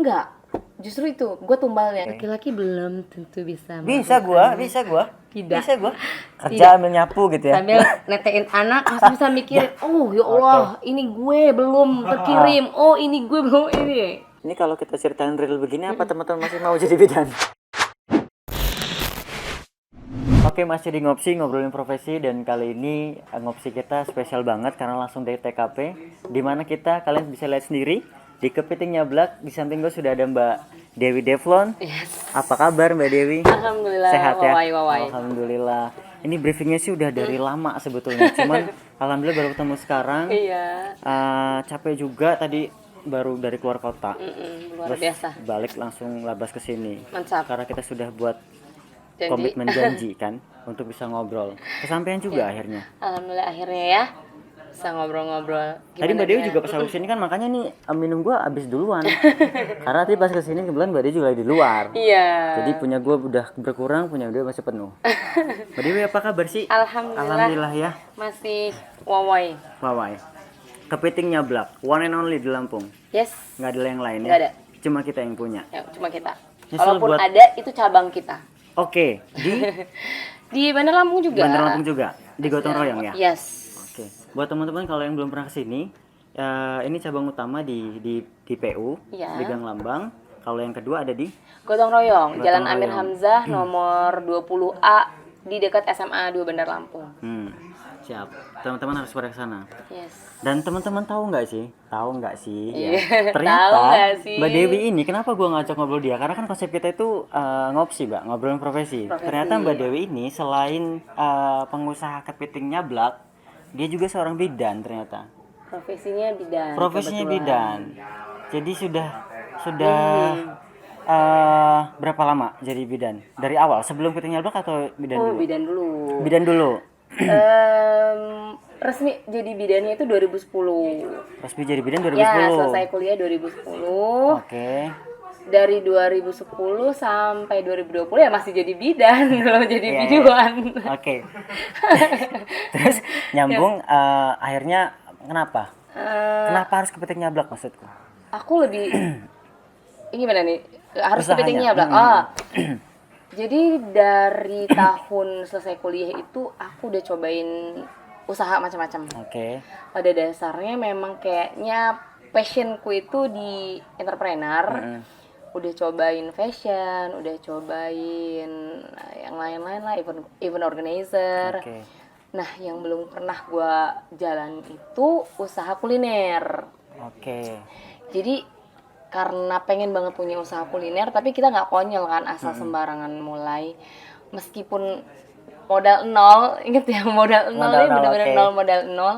Enggak. Justru itu, gue tumbalnya. Oke. Laki-laki belum tentu bisa. Bisa gua. Tidak. Bisa gua. Kerja Tidak. ambil nyapu gitu ya. Sambil netein anak masih bisa mikirin, oh ya Allah, ini gue belum terkirim. Oh, ini gue belum ini. Ini kalau kita ceritain real begini apa teman-teman masih mau jadi bidan? Oke, masih di Ngopsi, ngobrolin profesi, dan kali ini Ngopsi kita spesial banget karena langsung dari TKP, dimana kalian bisa lihat sendiri di kepiting nyablak. Di samping gue sudah ada Mbak Dewi Devlon. Yes. Apa kabar Mbak Dewi? Alhamdulillah. Sehat ya? Wawai. Alhamdulillah. Ini briefingnya sih udah dari lama sebetulnya, cuman alhamdulillah baru ketemu sekarang. Iya. Capek juga tadi, baru dari keluar kota. Luar biasa. Balik langsung labas ke sini. Mantap. Karena kita sudah buat Janji. komitmen janji kan untuk bisa ngobrol. Kesampaian juga akhirnya. Alhamdulillah akhirnya ya bisa ngobrol-ngobrol. Tadi Mbak Dewi juga pas aku kesini kan, makanya nih minum gua habis duluan. Karena tadi pas kesini kebetulan Mbak Dewi juga lagi di luar. Iya. Jadi punya gua udah berkurang, punya dia masih penuh. Mbak Dewi apa kabar sih? Alhamdulillah ya. masih wawai. Wawai. Kepiting nyablak, one and only di Lampung. Yes. Nggak ada yang lain ya? Nggak ada. Cuma kita yang punya. Ya, cuma kita. Nyesel Kalaupun buat- ada itu cabang kita. Oke, di Di Bandar Lampung juga. Bandar Lampung juga, di Gotong Royong ya? Yes. Oke, buat teman-teman kalau yang belum pernah kesini, ini cabang utama di PU, Iya. di Gang Lambang. Kalau yang kedua ada di Gotong Royong, Gotong Jalan Amir Royong. Hamzah nomor 20A di dekat SMA 2 Bandar Lampung. Siap. Teman-teman harus pada ke sana. Yes. Dan teman-teman tahu nggak sih? Iya, Ternyata tahu nggak sih? Mbak Dewi ini kenapa gua ngajak ngobrol dia? Karena kan konsep kita itu ngopsi, Mbak, ngobrolin profesi. Ternyata Mbak Dewi ini selain pengusaha kepiting nyablak, dia juga seorang bidan ternyata. Profesinya bidan. Profesinya kebetulan. bidan. Jadi sudah berapa lama jadi bidan? Dari awal sebelum kepiting nyablak atau bidan Oh, dulu? bidan dulu. Bidan dulu. Resmi jadi bidannya itu 2010. Resmi jadi bidan 2010. Ya, selesai kuliah 2010. Oke. Dari 2010 sampai 2020 ya masih jadi bidan, belum jadi Iya, biduan. Oke. Terus nyambung akhirnya kenapa? Kenapa harus kepiting nyablak maksudku? Aku lebih ini gimana nih? Harus Usahanya. kepitingnya belak. Jadi dari tahun selesai kuliah itu aku udah cobain usaha macam-macam. Oke. Pada dasarnya memang kayaknya passionku itu di entrepreneur. Udah cobain fashion, udah cobain yang lain-lain lah, event organizer. Oke. Nah, yang belum pernah gua jalan itu usaha kuliner. Oke. Jadi karena pengen banget punya usaha kuliner, tapi kita nggak konyol kan asal sembarangan mulai. Meskipun modal nol, inget ya modal nol Modal ini nol, bener-bener oke. nol, modal nol.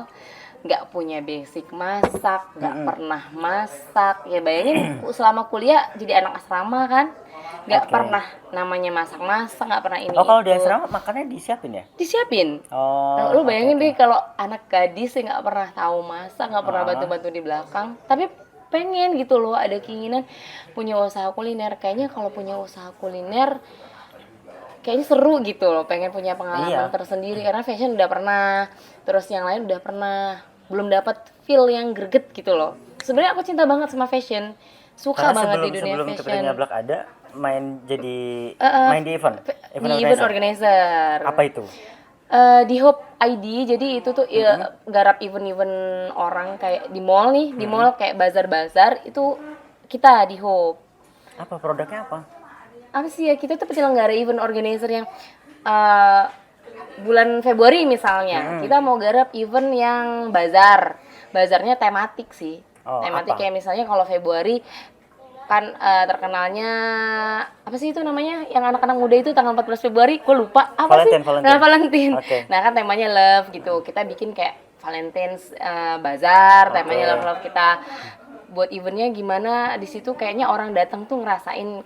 Nggak punya basic masak, nggak pernah masak. Ya bayangin selama kuliah jadi anak asrama kan, nggak Oke. pernah namanya masak-masak, nggak pernah ini. Oh, kalau di itu. asrama makannya disiapin ya? Disiapin. Oh. Nah, lu bayangin oke, deh kalau anak gadis yang nggak pernah tahu masak, nggak pernah Ah. bantu-bantu di belakang, tapi pengen gitu loh, ada keinginan punya usaha kuliner. Kayaknya kalau punya usaha kuliner kayaknya seru gitu loh, pengen punya pengalaman Iya. tersendiri karena fashion udah pernah, terus yang lain udah pernah, belum dapat feel yang greget gitu loh. Sebenarnya aku cinta banget sama fashion, suka Karena banget di dunia sebelum fashion. kepiting nyablak ada main jadi main di event. Di event organizer. Apa itu? Di Hope ID, jadi itu tuh garap event-event orang kayak di mall nih, di mall kayak bazar-bazar itu kita di Hope. Apa produknya apa? Apa sih ya, kita tuh penyelenggara event organizer yang bulan Februari misalnya, kita mau garap event yang bazarnya tematik sih. Oh, Tematik apa? kayak misalnya kalau Februari kan terkenalnya apa sih itu namanya yang anak-anak muda itu tanggal 14 Februari gue lupa apa Valentine, sih. Valentine. Nah, Valentine. Oke. Nah kan temanya love gitu, kita bikin kayak Valentine's bazar, temanya love kita buat eventnya gimana di situ kayaknya orang datang tuh ngerasain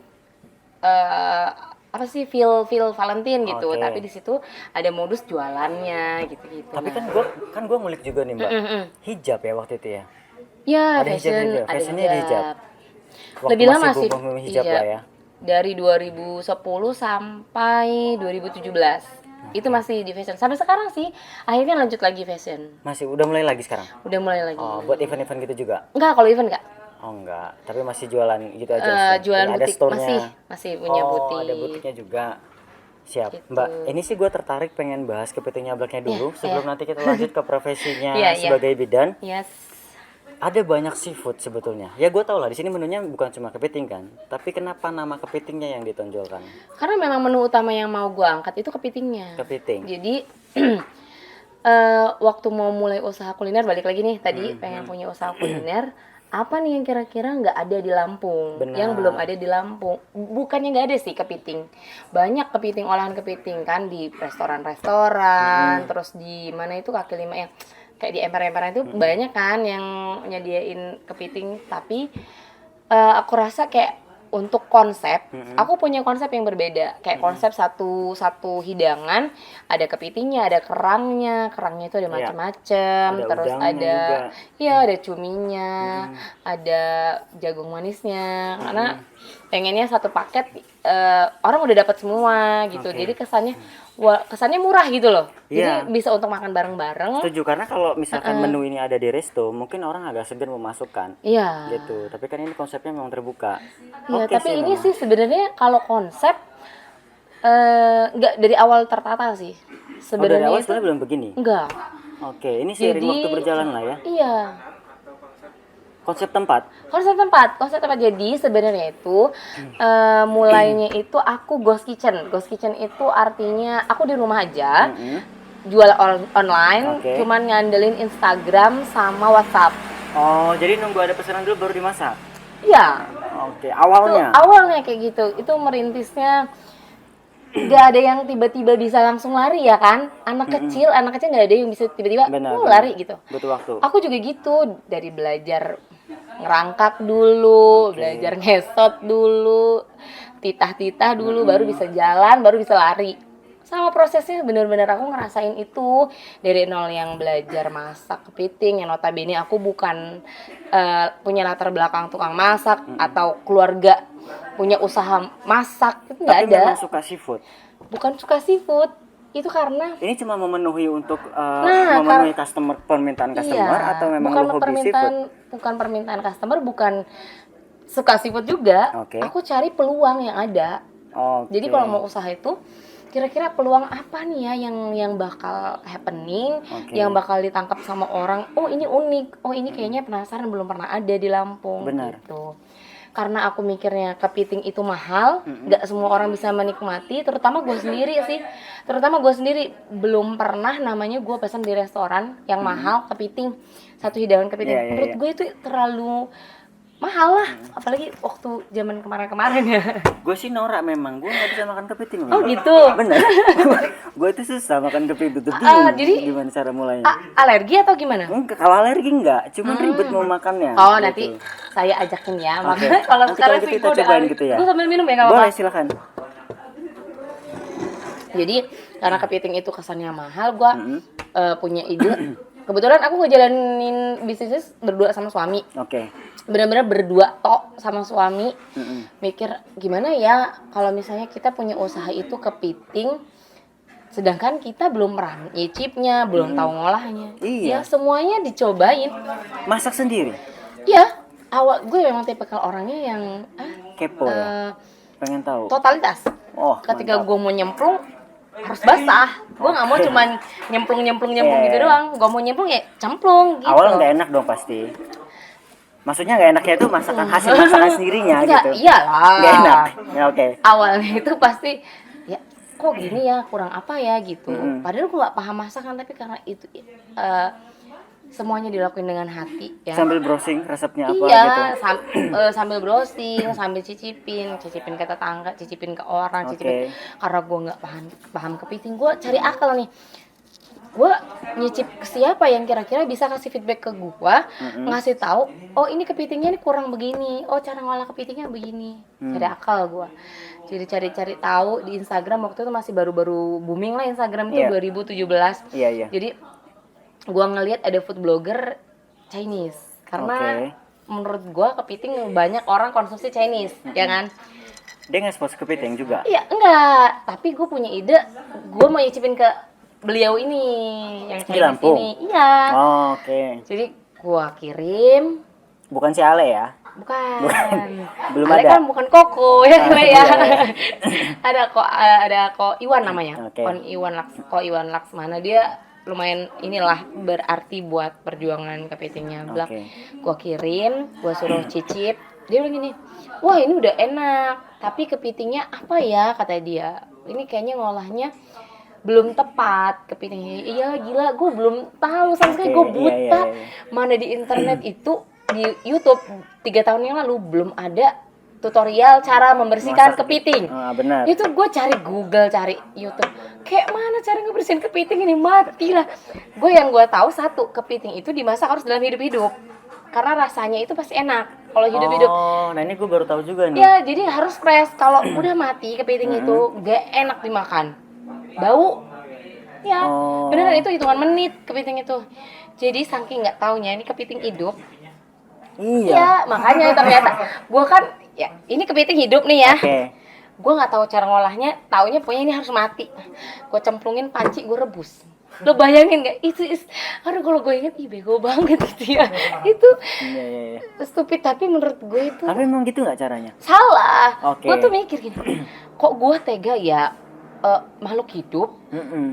apa sih feel Valentine gitu. Oke. Tapi di situ ada modus jualannya gitu-gitu. Tapi Nah, kan gua ngulik juga nih, Mbak. Hijab ya waktu itu ya. ya Ada hijab fashion, juga. ada Fashionnya di hijab. Waktu Lebih lama masih sih. booming hijab Iya. lah ya. Dari 2010 sampai 2017. Itu masih di fashion. Sampai sekarang sih akhirnya lanjut lagi fashion. Masih udah mulai lagi sekarang. Udah mulai lagi. Oh, buat event-event gitu juga. Enggak, kalau event enggak. Oh enggak, tapi masih jualan gitu aja sih. Jualan Ada butik store-nya. masih punya butik. Ada butiknya juga. Siap. Gitu. Mbak, ini sih gue tertarik pengen bahas kepiting nyablaknya dulu sebelum Iya. nanti kita lanjut ke profesinya Iya, iya. sebagai bidan. Yes. Ada banyak seafood sebetulnya. Ya gue tau lah di sini menunya bukan cuma kepiting kan. Tapi kenapa nama kepitingnya yang ditonjolkan? Karena memang menu utama yang mau gue angkat itu kepitingnya. Kepiting. Jadi waktu mau mulai usaha kuliner, balik lagi nih tadi pengen punya usaha kuliner, apa nih yang kira-kira nggak ada di Lampung, Benar. yang belum ada di Lampung? Bukannya nggak ada sih kepiting, banyak kepiting, olahan kepiting kan di restoran-restoran, terus di mana itu kaki lima yang kayak di emper-emperan itu banyak kan yang nyediain kepiting, tapi aku rasa kayak untuk konsep, aku punya konsep yang berbeda. Kayak konsep satu hidangan, ada kepitingnya, ada kerangnya itu ada macam-macam. Ada Terus udangnya ada, juga. ya ada cuminya, ada jagung manisnya. Karena pengennya satu paket orang udah dapat semua gitu. Oke. Jadi kesannya murah gitu loh. Iya. Jadi bisa untuk makan bareng-bareng. Setuju, karena kalau misalkan menu ini ada di resto, mungkin orang agak segan memasukkan. Iya. Gitu. Tapi kan ini konsepnya memang terbuka. Iya, Oke tapi sih, ini memang. sih sebenarnya kalau konsep nggak dari awal tertata sih. Oh, dari Sebenarnya awal itu sebenarnya belum begini. enggak. Oke, ini seiring Jadi waktu berjalan lah ya. Iya. Konsep tempat. Konsep tempat. Jadi sebenarnya itu mulainya itu aku ghost kitchen. Ghost kitchen itu artinya aku di rumah aja, jual online, Oke. cuman ngandelin Instagram sama WhatsApp. Oh, jadi nunggu ada pesanan dulu baru dimasak. Iya. Oke, Itu awalnya. awalnya kayak gitu. Itu merintisnya nggak ada yang tiba-tiba bisa langsung lari ya kan, anak kecil nggak ada yang bisa tiba-tiba Benar, lari gitu. Butuh waktu. Aku juga gitu, dari belajar ngerangkak dulu, belajar ngesot dulu, titah-titah dulu, baru bisa jalan, baru bisa lari. Sama prosesnya bener-bener aku ngerasain itu dari nol, yang belajar masak kepiting, yang notabene aku bukan punya latar belakang tukang masak atau keluarga punya usaha masak, itu nggak Tapi ada. memang suka seafood. Bukan suka seafood, itu karena Ini cuma memenuhi untuk Nah, memenuhi permintaan customer atau memang bukan lu hobi seafood? bukan permintaan customer, bukan suka seafood juga. Oke. Aku cari peluang yang ada. Oke. Jadi kalau mau usaha itu kira-kira peluang apa nih ya yang bakal happening, Oke. yang bakal ditangkap sama orang. Oh, ini unik. Oh, ini kayaknya penasaran, belum pernah ada di Lampung. Benar. Gitu. Karena aku mikirnya kepiting itu mahal, nggak semua orang bisa menikmati, terutama gue sendiri sih. Terutama gue sendiri belum pernah namanya gue pesan di restoran yang mahal kepiting, satu hidangan kepiting. Iya, iya, Menurut iya. gue itu terlalu mahal lah, apalagi waktu zaman kemarin-kemarin ya. Gue sih norak memang, gue nggak bisa makan kepiting. Oh memang. gitu. Bener. Gue itu susah makan kepiting, tuh jadi- gimana cara mulainya? Alergi atau gimana? Enggak, kalau alergi enggak, cuman ribet mau makannya. Oh, gitu. nanti saya ajakin ya. Oke. Makanya kalau Nanti sekarang kalau gitu sih kita gue udah cobain alergi. gitu ya. Gue sambil minum ya, nggak apa-apa. Boleh, silakan. Jadi karena kepiting itu kesannya mahal, gue punya ide. Kebetulan aku ngejalanin bisnis berdua sama suami. Oke. Benar-benar berdua tok sama suami. Mikir gimana ya kalau misalnya kita punya usaha itu kepiting, sedangkan kita belum pernah nyicipnya, belum tahu ngolahnya. Iya. Ya semuanya dicobain. Masak sendiri. Ya, awal gue memang tipikal orangnya yang Kepo ya. Pengen tahu. totalitas. Oh, Ketika mantap. gue mau nyemplung harus basah. Gue nggak mau cuman nyemplung Iya, gitu iya. doang. Gue mau nyemplung ya cemplung gitu. Awal nggak enak dong pasti. Maksudnya nggak enaknya itu hasil masakan sendirinya Enggak, gitu. iyalah. Nggak enak. Ya oke. Awalnya itu pasti ya kok gini ya, kurang apa ya gitu. Padahal gue nggak paham masakan, tapi karena itu semuanya dilakuin dengan hati ya. Sambil browsing resepnya apa Iya, gitu. sambil browsing, sambil cicipin ke tetangga, cicipin ke orang, cicipin. Karena gue nggak paham kepiting, gue cari akal nih. Gue nyicip ke siapa yang kira-kira bisa kasih feedback ke gue, ngasih tahu, oh ini kepitingnya ini kurang begini, oh cara ngolah kepitingnya begini. Cari akal gue. Jadi cari-cari tahu di Instagram, waktu itu masih baru-baru booming lah Instagram itu. Iya. 2017. Iya. Jadi gua ngelihat ada food blogger Chinese, karena menurut gua kepiting banyak orang konsumsi Chinese, ya kan? Dia nge-expose kepiting juga. Iya, enggak, tapi gue punya ide, gue mau nyicipin ke beliau ini yang Di Chinese Lampung? ini. Iya. Oh, oke. Jadi gua kirim, Bukan si Ale ya? Bukan. Belum Ale ada. kan bukan Koko ya gue ya. Iya, iya. ada Ko Iwan namanya. Oke. Ko Iwan Laksmana, dia lumayan inilah berarti buat perjuangan kepitingnya Black. Oke. Gua kirim, gua suruh cicip. Dia bilang gini, "Wah, ini udah enak, tapi kepitingnya apa ya?" kata dia. "Ini kayaknya ngolahnya belum tepat kepitingnya." Iya gila, gue belum tahu sama sekali, gue Oke, iya, buta. iya, iya. Mana di internet itu di YouTube 3 tahun yang lalu belum ada tutorial cara membersihkan Masak kepiting. benar. Itu gue cari Google, cari YouTube, kayak mana cara ngebersihin kepiting ini, mati lah. Yang gue tahu satu, kepiting itu dimasak harus dalam hidup-hidup karena rasanya itu pasti enak kalau hidup-hidup. Oh, nah ini gue baru tahu juga nih. Ya, jadi harus fresh. Kalau udah mati kepiting itu gak enak dimakan, bau. Ya, Oh. beneran itu hitungan menit kepiting itu. Jadi saking nggak taunya ini kepiting hidup. Iya. Ya, makanya ternyata gue kan, ya ini kepiting hidup nih ya. Oke. Gue nggak tahu cara ngolahnya, taunya pokoknya ini harus mati. Gue cemplungin panci, gue rebus. Lo bayangin gak? Aduh kalau gue inget, ih bego banget itu ya. Itu Iya, iya, iya. stupid, tapi menurut gue itu Tapi emang gitu nggak caranya? salah. Oke. Gue tuh mikir gini, kok gue tega ya, makhluk hidup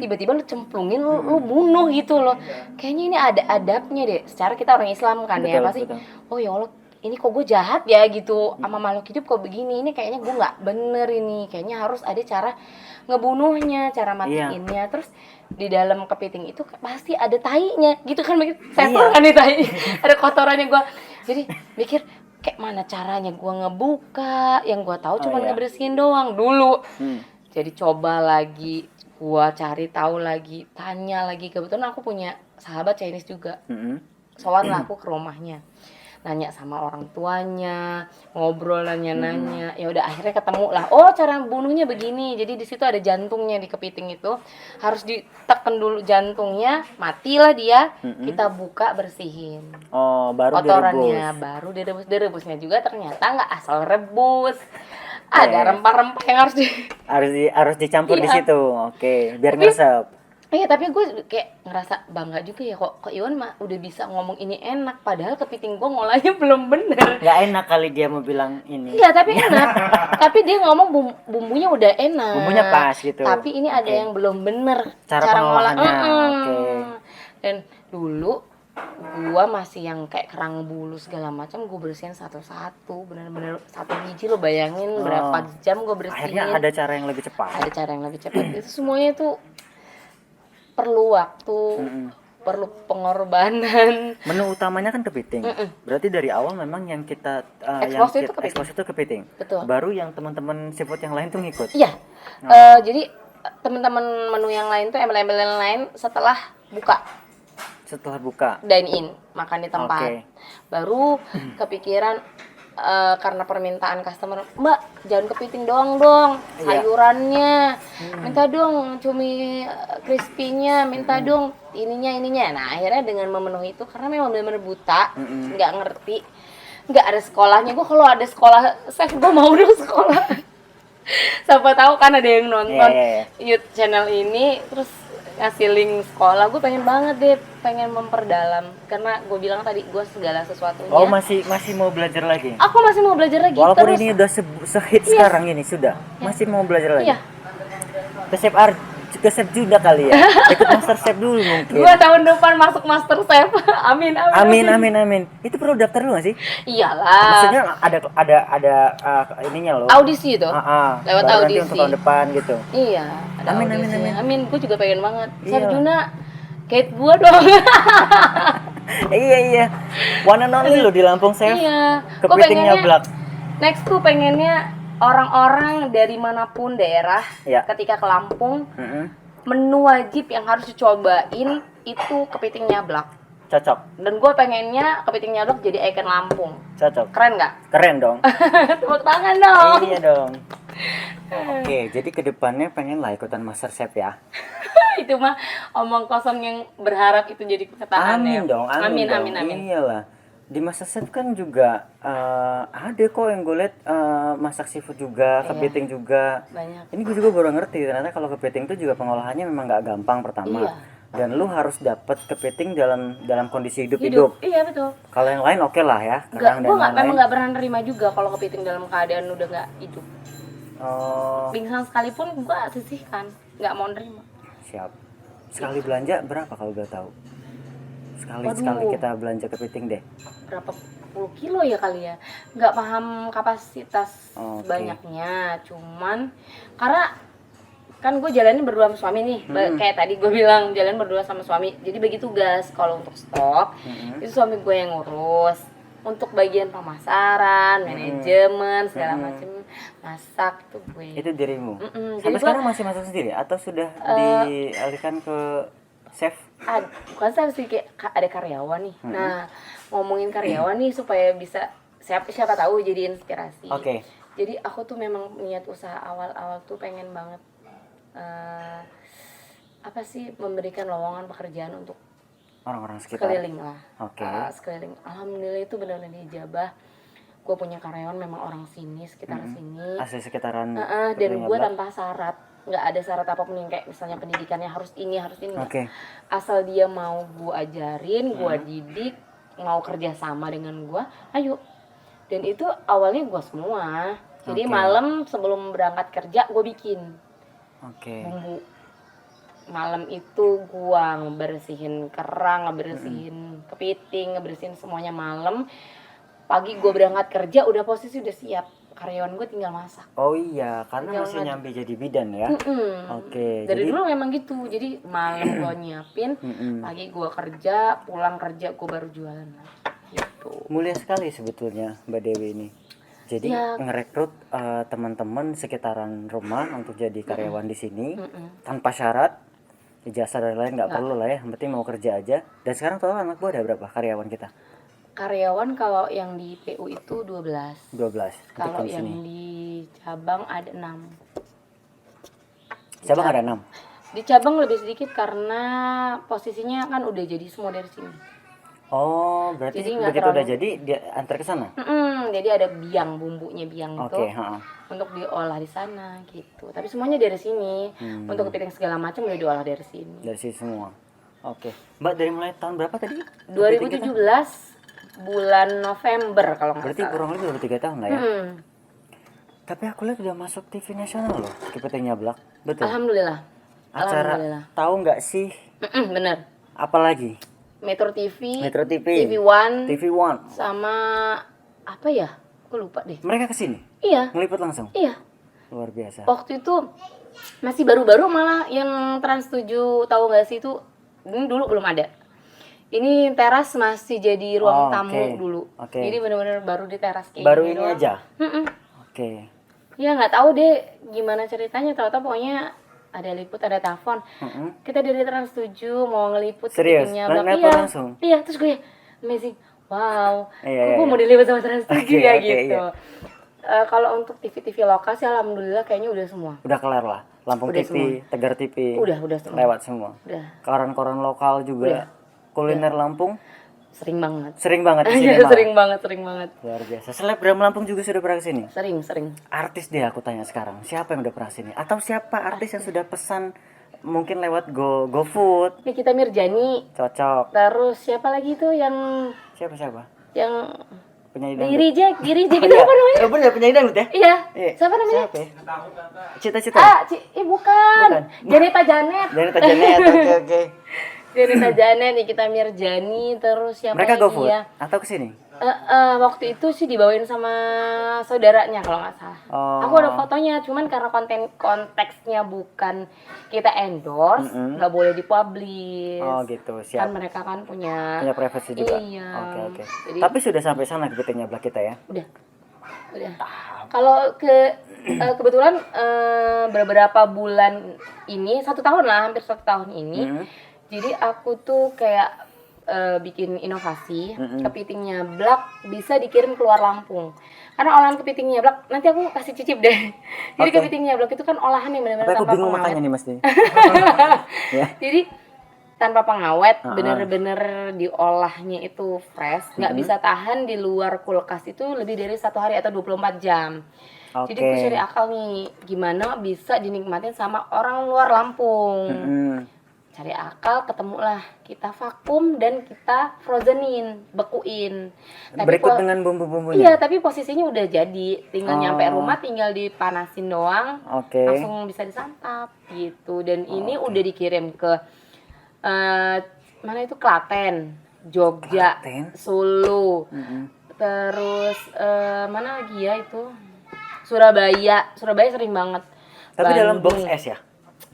tiba-tiba lu cemplungin, lu bunuh gitu loh. Kayaknya ini ada adabnya deh. Secara kita orang Islam kan ya, Betul, pasti betul. oh ya Allah, ini kok gue jahat ya gitu sama makhluk hidup kok begini, ini kayaknya gue nggak bener, ini kayaknya harus ada cara ngebunuhnya, cara matiinnya. Terus di dalam kepiting itu pasti ada tainya gitu kan, mikir setor kan nih tai, ada kotorannya. Gue jadi mikir kayak mana caranya gue ngebuka, yang gue tahu cuma ngebersihin doang dulu. Jadi coba lagi, gue cari tahu lagi, tanya lagi. Kebetulan aku punya sahabat Chinese juga. Soalnya lah aku ke rumahnya, nanya sama orang tuanya, ngobrol, nanya. Ya udah akhirnya ketemu lah. Oh, cara bunuhnya begini. Jadi di situ ada jantungnya di kepiting itu. Harus ditekan dulu jantungnya, matilah dia. Kita buka, bersihin. Oh, baru kotorannya, direbus. baru direbus. Direbusnya juga ternyata nggak asal rebus. Ada rempah-rempah yang harus dicampur di Iya. situ. Oke, biar ngeresep. Iya, tapi gue kayak ngerasa bangga juga ya, kok Iwan mah udah bisa ngomong ini enak, padahal kepiting gue ngolahnya belum bener. Nggak enak kali dia mau bilang ini. Iya, tapi enak. Tapi dia ngomong bumbunya udah enak. Bumbunya pas gitu. Tapi ini ada yang belum bener Cara ngolah. pengolahannya. Oke. Dan dulu gua masih yang kayak kerang bulu segala macam, gue bersihin satu-satu, bener-bener satu biji. Lo bayangin berapa jam gue bersihin. Akhirnya ada cara yang lebih cepat. Ada cara yang lebih cepat. Itu semuanya tuh perlu waktu, perlu pengorbanan. Menu utamanya kan kepiting. Berarti dari awal memang yang kita expose itu kepiting. Betul. Baru yang teman-teman seafood yang lain tuh ngikut. Iya. Jadi teman-teman menu yang lain tuh embel-embel yang lain setelah buka. Setelah buka. Dine in, makan di tempat. Oke. Baru kepikiran karena permintaan customer, "Mbak, jangan kepiting doang dong, sayurannya. Minta dong cumi crispy-nya, minta dong ininya." Nah, akhirnya dengan memenuhi itu, karena memang benar-benar buta, nggak ngerti, nggak ada sekolahnya. Gue kalau ada sekolah chef, gue mau dong sekolah. Siapa tahu kan ada yang nonton YouTube channel ini, terus ngasih link sekolah. Gue pengen banget deh, pengen memperdalam, karena gue bilang tadi gue segala sesuatunya. Oh, masih mau belajar lagi. Aku masih mau belajar lagi. Walaupun terus, ini udah sehit sekarang ini sudah, masih mau belajar lagi. Iya. Ke chef Juda kali ya. Ikut master chef dulu mungkin. Gue tahun depan masuk master chef. Amin. Itu perlu daftar dulu gak sih? Iyalah. Maksudnya ada ininya loh. Audisi itu. Lewat baru audisi. nanti untuk tahun depan gitu. Iya. Ada Amin. Amin. Gue juga pengen banget. Chef Iya. Juna, kayak gue dong. Iya. One and only lo di Lampung chef. Iya. Kepitingnya black. Next tuh pengennya orang-orang dari manapun daerah, ketika ke Lampung, menu wajib yang harus dicobain itu kepiting nyablak. Cocok. Dan gue pengennya kepiting nyablak jadi ikon Lampung. Cocok. Keren nggak? Keren dong. Tepuk tangan dong. Iya dong. Oke, jadi kedepannya pengen lah ikutan master chef ya. Itu mah omong kosong yang berharap itu jadi kenyataan. Amin dong. Amin. Iyalah. Di master chef kan juga ada kok yang gue liat masak seafood juga, kepiting juga. Banyak. Ini gue juga baru ngerti ternyata kalau kepiting itu juga pengolahannya memang nggak gampang pertama. Iya. Dan lu harus dapat kepiting dalam kondisi hidup. Iya betul. Kalau yang lain oke lah ya, Enggak, kerang dan gue lain-lain. memang nggak pernah nerima juga kalau kepiting dalam keadaan udah nggak hidup. Oh, Pingsan sekalipun gue sisihkan, nggak mau nerima. siap. Sekali belanja berapa kalau udah tahu? Sekali Waduh. kita belanja kepiting deh. Berapa puluh kilo ya kali ya, nggak paham kapasitas Oke. banyaknya, cuman karena kan gue jalanin berdua sama suami nih. Kayak tadi gue bilang jalan berdua sama suami, jadi bagi tugas. Kalau untuk stok itu suami gue yang ngurus, untuk bagian pemasaran, manajemen segala macem, masak itu gue. Itu dirimu. Jadi Sampai sekarang masih masak sendiri atau sudah dialihkan ke chef? Bukan saya sih, kayak ada karyawan nih. Nah, ngomongin karyawan nih supaya bisa siapa tahu jadi inspirasi. Oke. Jadi aku tuh memang niat usaha awal tuh pengen banget apa sih, memberikan lowongan pekerjaan untuk Orang-orang sekitar. sekeliling lah. Oke. Sekeliling. Alhamdulillah itu benar-benar dijabah. Gue punya karyawan memang orang sini, sekitar sini. Asli sekitaran. Dan gue tanpa syarat, nggak ada syarat apapun yang kayak misalnya pendidikannya harus ini nggak. Oke. Asal dia mau gue ajarin, gue didik, mau kerja sama dengan gue, ayo. Dan itu awalnya gue semua. Jadi Oke. malam sebelum berangkat kerja gue bikin Oke. bumbu. Malam itu gue ngebersihin kerang, ngebersihin kepiting, ngebersihin semuanya malam. Pagi gue berangkat kerja udah posisi udah siap, karyawan gue tinggal masak. Oh iya, karena Tinggal masih ngaduk. nyampe jadi bidan ya. Oke. Dari Jadi dulu memang gitu. Jadi malam gue nyiapin, pagi gue kerja, pulang kerja gue baru jualan lagi. Gitu. mulia sekali sebetulnya Mbak Dewi ini. Jadi Ya. ngerekrut teman-teman sekitaran rumah untuk jadi karyawan di sini tanpa syarat, ijazah dan lain nggak perlu lah ya. Yang penting mau kerja aja. Dan sekarang total anak buah ada berapa karyawan kita? Karyawan kalau yang di PU itu 12. 12. Kalau Untuk di yang sini. di cabang ada 6. Cabang ada 6. Di cabang lebih sedikit karena posisinya kan udah jadi semua dari sini. Oh, berarti Jadi nggak begitu udah terlalu- jadi dia antar ke sana. Jadi ada biang, bumbunya biang itu Oke, ha. untuk diolah di sana gitu. Tapi semuanya dari sini. Untuk kepiting segala macam udah diolah dari sini. Dari sini semua. Oke. Mbak dari mulai tahun berapa tadi? 2017 bulan November kalau nggak Berarti salah. kurang lebih udah 3 tahun lah ya. Hmm. Tapi aku lihat udah masuk TV nasional loh, Kepiting Nyablak. Betul. Alhamdulillah. Acara Alhamdulillah. tahu nggak sih Bener. apalagi? Metro TV, Metro TV, TV One, TV One. sama apa ya? Gue lupa deh. Mereka kesini Iya, ngeliput langsung. iya. Luar biasa. Waktu itu masih baru-baru malah yang Trans 7, tahu nggak sih itu? Ini dulu belum ada. Ini teras masih jadi ruang Oh, tamu oke. dulu. Oke. Jadi bener-bener baru di teras kayak Baru gini ini doang. aja. Mm-mm. Oke. Ya nggak tahu deh gimana ceritanya. Tahu-tahu pokoknya ada liput, ada telepon. Kita dari Trans 7 mau ngeliput Serius? kepitingnya Nelpon Iya. langsung? Iya, terus gue amazing. Wow. Iya, Kok iya, gue mau iya. diliput sama Trans 7 Oke, ya oke, gitu. iya. Kalau untuk TV-TV lokal sih alhamdulillah kayaknya udah semua. Udah kelar lah. Lampung Udah TV, Tegar TV. Udah semua. Lewat semua. Udah Koran-koran lokal juga. Kuliner Lampung sering banget. sering banget di sini. Iya, malah. sering banget. Luar biasa. Selebgram Lampung juga sudah pernah kesini. Sering. Artis deh aku tanya sekarang, siapa yang udah pernah sini? Atau siapa artis yang sudah pesan mungkin lewat GoFood? Nikita Mirjani. Cocok. Terus siapa lagi tuh yang Siapa? yang Penyanyi dangdut. Giri Jack itu apa namanya? Oh, bener penyanyi dangdut ya? Iya. Iya. Siapa namanya? Siapa ya? Cita-cita. Bukan. Bukan. Janeta Janet. Janeta Janet. Oke. Janeta Janet, Nikita Mirjani, terus siapa Mereka lagi GoFood ya? atau kesini? Waktu itu sih dibawain sama saudaranya kalau nggak salah. Oh. Aku ada fotonya, cuman karena konteksnya bukan kita endorse, nggak boleh dipublish. Oh gitu, Kan siap. mereka kan punya Privasi juga. Iya. Oke. Jadi- Tapi sudah sampai sana Kepiting Nyablak kita ya? udah. Kalau kebetulan beberapa bulan ini, 1 tahun lah, hampir 1 tahun ini, jadi aku tuh kayak bikin inovasi. Kepiting Nyablak bisa dikirim keluar Lampung. Karena olahan kepiting Nyablak, nanti aku kasih cicip deh. Jadi Oke. kepiting Nyablak itu kan olahan yang benar-benar Tapi aku tanpa bingung pengawet. makanya nih Mas Di. Ya. Jadi tanpa pengawet, bener-bener diolahnya itu fresh, nggak bisa tahan di luar kulkas itu lebih dari 1 hari atau 24 jam. Jadi Oke. gue cari akal nih, gimana bisa dinikmatin sama orang luar Lampung. cari akal, ketemulah kita vakum dan kita frozenin, bekuin. Berikut dengan bumbu-bumbunya. Iya, tapi posisinya udah jadi, tinggal nyampe Oh. rumah tinggal dipanasin doang, Oke. langsung bisa disantap gitu. Dan ini udah dikirim ke mana itu, Klaten, Jogja, Klaten? Solo, terus mana lagi ya itu, Surabaya sering banget. Tapi dalam box Bandung. es ya?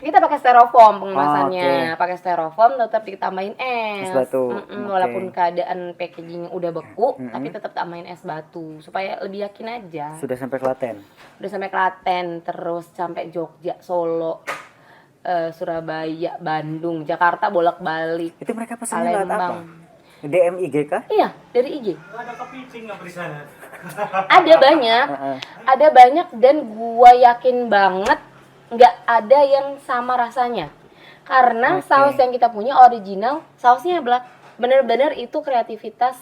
Kita pakai styrofoam pengemasannya, oke. pakai styrofoam tetap ditambahin es. Es batu. Walaupun Oke. keadaan packaging udah beku, tapi tetap tambahin es batu supaya lebih yakin aja. Sudah sampai Klaten. Udah sampai Klaten, terus sampai Jogja, Solo, Surabaya, Bandung, Jakarta bolak-balik. Itu mereka pesannya lewat apa? Palembang. DM IG kah? Iya, dari IG. Ada kepiting nggak di sana? Ada banyak, ada banyak, dan gua yakin banget nggak ada yang sama rasanya. Karena saus yang kita punya original, sausnya Black. Bener-bener itu kreativitas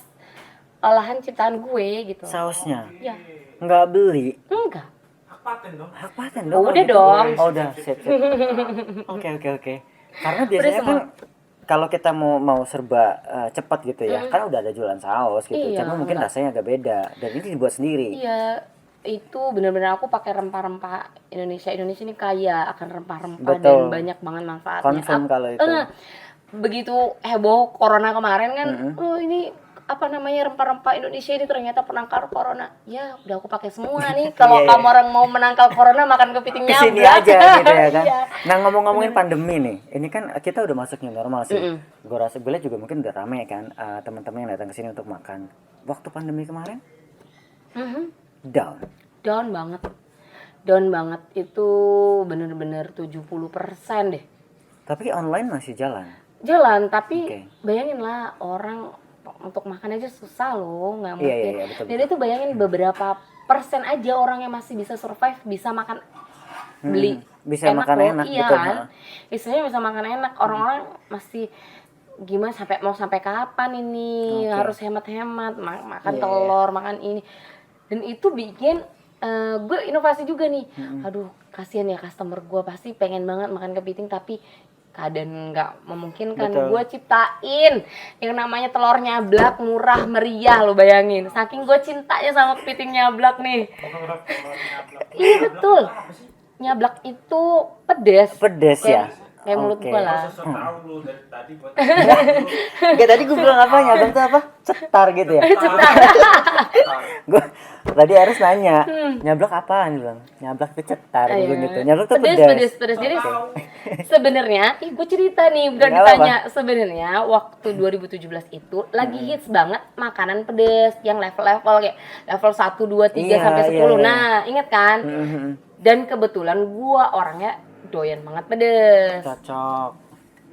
olahan ciptaan gue gitu. Sausnya? Ya, Nggak beli? enggak. Hak paten dong. Hak paten dong. Udah kalau gitu. dong. Oh, udah, sip. Oke. Karena biasanya semua. kan kalau kita mau serba cepat gitu ya, kan udah ada jualan saus gitu. Iya, Cuma mungkin rasanya agak beda. Dan ini dibuat sendiri. Iya, itu bener-bener aku pakai rempah-rempah Indonesia. Indonesia ini kaya akan rempah-rempah dan Betul. banyak banget manfaatnya. Confirm kalau itu. Begitu heboh corona kemarin kan, ini apa namanya, rempah-rempah Indonesia ini ternyata penangkal corona. Ya, udah aku pakai semua nih. Kalau Iya, kamu orang mau menangkal corona, makan kepiting Kesini nyablak. aja gitu ya kan. Iya. Nah, ngomong-ngomongin pandemi nih, ini kan kita udah masuk new normal sih. Gue rasa gue liat juga mungkin udah rame kan teman-teman yang datang ke sini untuk makan. Waktu pandemi kemarin down. Down banget. Itu bener-bener 70% deh. Tapi online masih jalan. Tapi Oke. bayangin lah, orang untuk makan aja susah loh, nggak Iya, mungkin. iya, betul, Jadi itu bayangin beberapa persen aja orang yang masih bisa survive, bisa makan, beli bisa makan loh. enak, Iya betul, kan, ha. istilahnya bisa makan enak. Orang-orang masih gimana, sampai kapan ini, Oke. harus hemat-hemat, makan Iya, telur, makan ini, dan itu bikin gue inovasi juga nih. Aduh, kasihan ya customer gue, pasti pengen banget makan kepiting tapi keadaan nggak memungkinkan. Betul. Gue ciptain yang namanya telur nyablak, murah meriah, lo bayangin. Saking gue cintanya sama kepiting nyablak nih. Iya betul. Nyablak itu pedes. Pedes ya? Kayak mulut Oke. gue lah. Sosok tahu lu dari tadi buat Enggak, tadi gue bilang apa? Nyablak tuh apa? Cetar gitu ya? Gue tadi harus nanya, nyablak apaan? Dia bilang, nyablak tuh cetar. Gue bilang gitu. Nyablak tuh pedes. Pedes. Jadi sebenarnya, gue cerita nih, bukan Nggak ditanya. Sebenarnya waktu 2017 itu lagi hits banget makanan pedes yang level-level kayak level 1, 2, 3 Iya, sampai 10. iya. Nah, inget kan? Dan kebetulan gue orangnya doyan banget pedes. Cocok.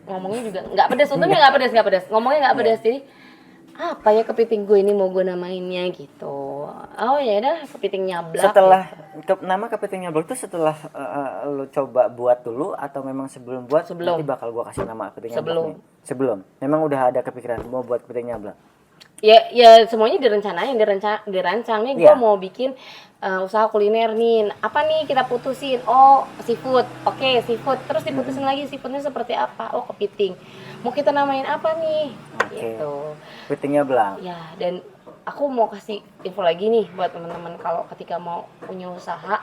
Ngomongnya juga nggak pedes, untungnya nggak pedes. Ngomongnya nggak pedes, jadi apa ya kepiting gue ini mau gue namainnya gitu. Oh ya udah, kepiting nyablak. Setelah nama kepiting nyablak tuh setelah lu coba buat dulu atau memang sebelum buat? Sebelum. Nanti bakal gua kasih nama kepiting Sebelum. nyablak nih. Sebelum. Memang udah ada kepikiran mau buat kepiting nyablak. Ya semuanya direncanain, dirancang nih. Gue Iya. mau bikin usaha kuliner nih. Apa nih kita putusin? Oh, seafood. Oke, seafood. Terus diputusin lagi seafoodnya seperti apa? Oh, kepiting. Mau kita namain apa nih? Oke. Gitu. Kepiting nyablak. Ya, dan aku mau kasih info lagi nih buat teman-teman, kalau ketika mau punya usaha,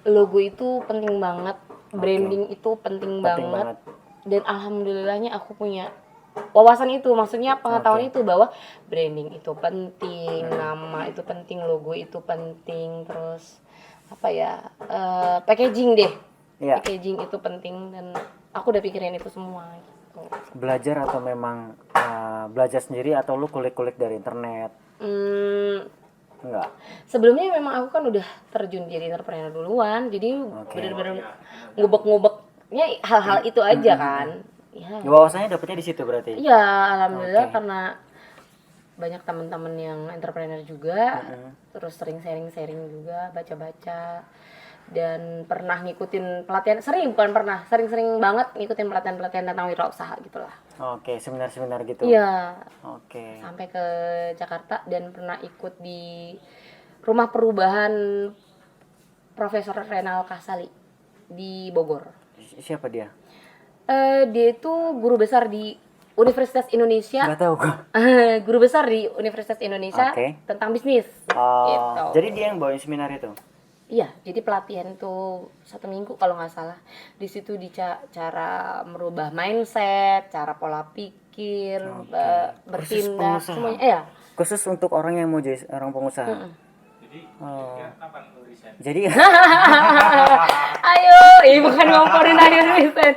logo itu penting banget, branding itu penting banget. Dan alhamdulillahnya aku punya wawasan itu, maksudnya pengetahuan itu bahwa branding itu penting, nama itu penting, logo itu penting, terus apa ya, packaging deh. Iya. Packaging itu penting, dan aku udah pikirin itu semua gitu. Belajar atau memang belajar sendiri atau lu kulik-kulik dari internet? Enggak. Sebelumnya memang aku kan udah terjun jadi entrepreneur duluan, jadi bener-bener ngubek-ngubeknya hal-hal itu aja kan. Ya. Wawasannya dapetnya di situ berarti. Iya, alhamdulillah Oke. karena banyak teman-teman yang entrepreneur juga, terus sering sharing-sharing juga, baca-baca, dan pernah ngikutin pelatihan, sering banget ngikutin pelatihan-pelatihan tentang wirausaha gitulah. Oke, seminar-seminar gitu. Iya, Oke. sampai ke Jakarta dan pernah ikut di rumah perubahan Profesor Renal Kasali di Bogor. Siapa dia? Dia itu guru besar di Universitas Indonesia. Nggak tahu gua. Guru besar di Universitas Indonesia Oke. tentang bisnis. Oh, Gitu. jadi dia yang bawain seminar itu. Iya, jadi pelatihan itu 1 minggu kalau nggak salah. Di situ cara merubah mindset, cara pola pikir, bertindak, pengusaha. semuanya. Iya. Khusus untuk orang yang mau jadi orang pengusaha. Jadi Oh. ya, kapan lu resign? Jadi Ayo, bukan ngomporin ayo resign.